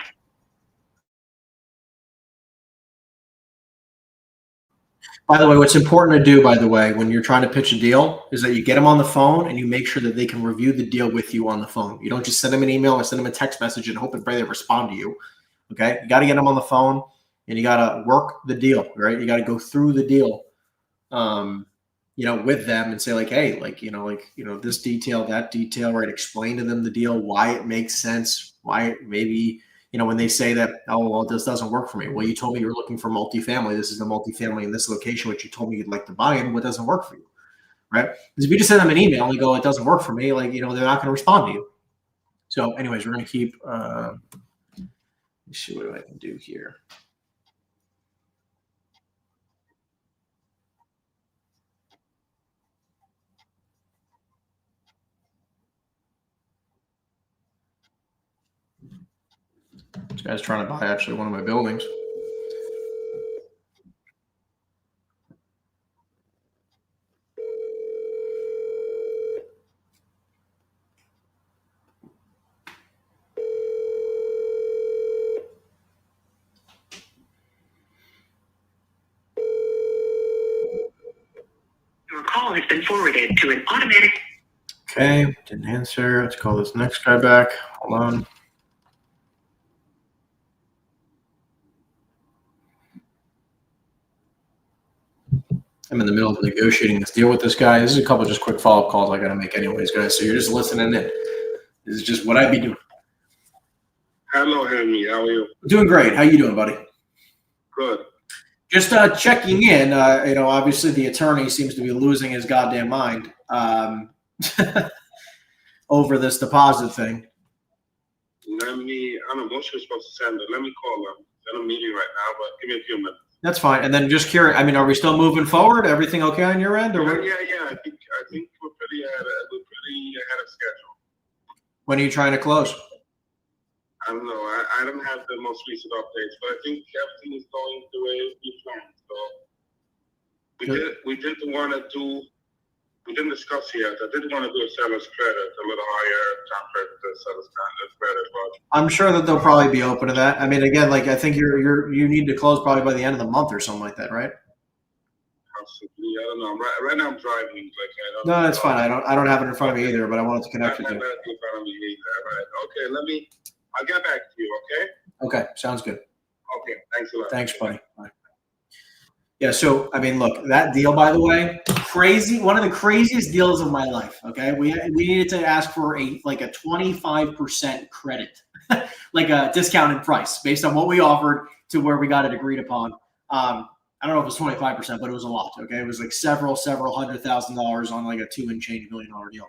By the way, what's important to do, by the way, when you're trying to pitch a deal is that you get them on the phone and you make sure that they can review the deal with you on the phone. You don't just send them an email or send them a text message and hope and pray they respond to you. Okay. You got to get them on the phone and you got to work the deal, right? You got to go through the deal, with them and say like, hey, this detail, that detail, right? Explain to them the deal, why it makes sense, why maybe, when they say that, oh, well, this doesn't work for me. Well, you told me you're looking for multifamily. This is the multifamily in this location, which you told me you'd like to buy in. What doesn't work for you, right? Because if you just send them an email and you go, it doesn't work for me, they're not going to respond to you. So anyways, we're going to keep, let's see what I can do here. This guy's trying to buy actually one of my buildings. call has been forwarded to an automatic. Okay, didn't answer. Let's call this next guy back. Hold on. I'm in the middle of negotiating this deal with this guy. This is a couple of just quick follow-up calls I got to make anyways, guys. So you're just listening in. This is just what I'd be doing. Hello, Henry. How are you? Doing great. How you doing, buddy? Good. Just checking in. Obviously the attorney seems to be losing his goddamn mind over this deposit thing. I don't know what you're supposed to send it. Let me call them. They're in a meeting right now, but give me a few minutes. That's fine. And then just curious, are we still moving forward? Everything okay on your end? Or Yeah. I think we're pretty ahead of schedule. when are you trying to close? I don't know. I don't have the most recent updates, but I think everything is going the way we planned. So we did want to do. We didn't discuss yet. I did want to do a seller's credit, a little higher compared to the seller's credit, but I'm sure that they'll probably be open to that. Again, I think you need to close probably by the end of the month or something like that, right? possibly. I don't know. Right now I'm driving. No, that's fine. I don't have it in front of me either, but I wanted to connect with you. Okay, I'll get back to you, okay? Okay, sounds good. Okay, thanks a lot. Thanks, buddy. Bye. Yeah, so, look, that deal, by the way, crazy, one of the craziest deals of my life, okay? We needed to ask for a 25% credit, like a discounted price based on what we offered to where we got it agreed upon. I don't know if it was 25%, but it was a lot, okay? It was like several $100,000 on like a $2 and change million deal.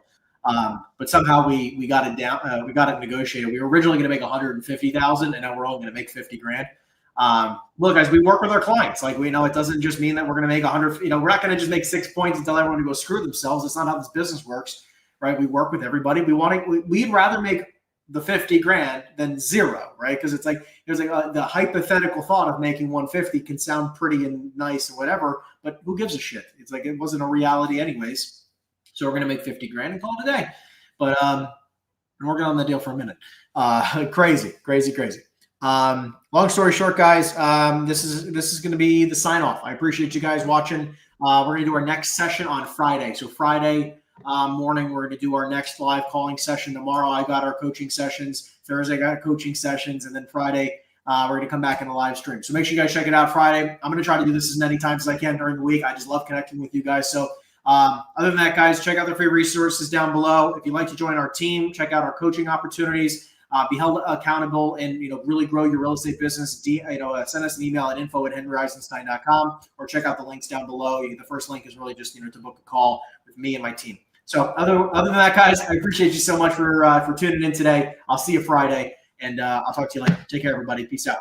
But somehow we got it down, we got it negotiated. We were originally going to make $150,000 and now we're only going to make $50,000. Look, guys, we work with our clients. Like, we know it doesn't just mean that we're going to make 100, we're not going to just make 6 points and tell everyone to go screw themselves. It's not how this business works, right? We work with everybody. We'd rather make the $50,000 than zero, right? Because it's like, there's like the hypothetical thought of making 150 can sound pretty and nice and whatever, but who gives a shit? It's like, it wasn't a reality anyways. So we're going to make $50,000 and call it a day. But been working on the deal for a minute. Crazy. Long story short, guys, this is going to be the sign off. I appreciate you guys watching. We're going to do our next session on Friday. So Friday morning, we're going to do our next live calling session. Tomorrow, I got our coaching sessions. Thursday, I got coaching sessions. And then Friday, we're going to come back in a live stream. So make sure you guys check it out Friday. I'm going to try to do this as many times as I can during the week. I just love connecting with you guys. So other than that, guys, check out the free resources down below. If you'd like to join our team, check out our coaching opportunities. Be held accountable and really grow your real estate business. Send us an email at info@henryeisenstein.com or check out the links down below. The first link is really just to book a call with me and my team. So other than that, guys, I appreciate you so much for tuning in today. I'll see you Friday, and I'll talk to you later. Take care, everybody. Peace out.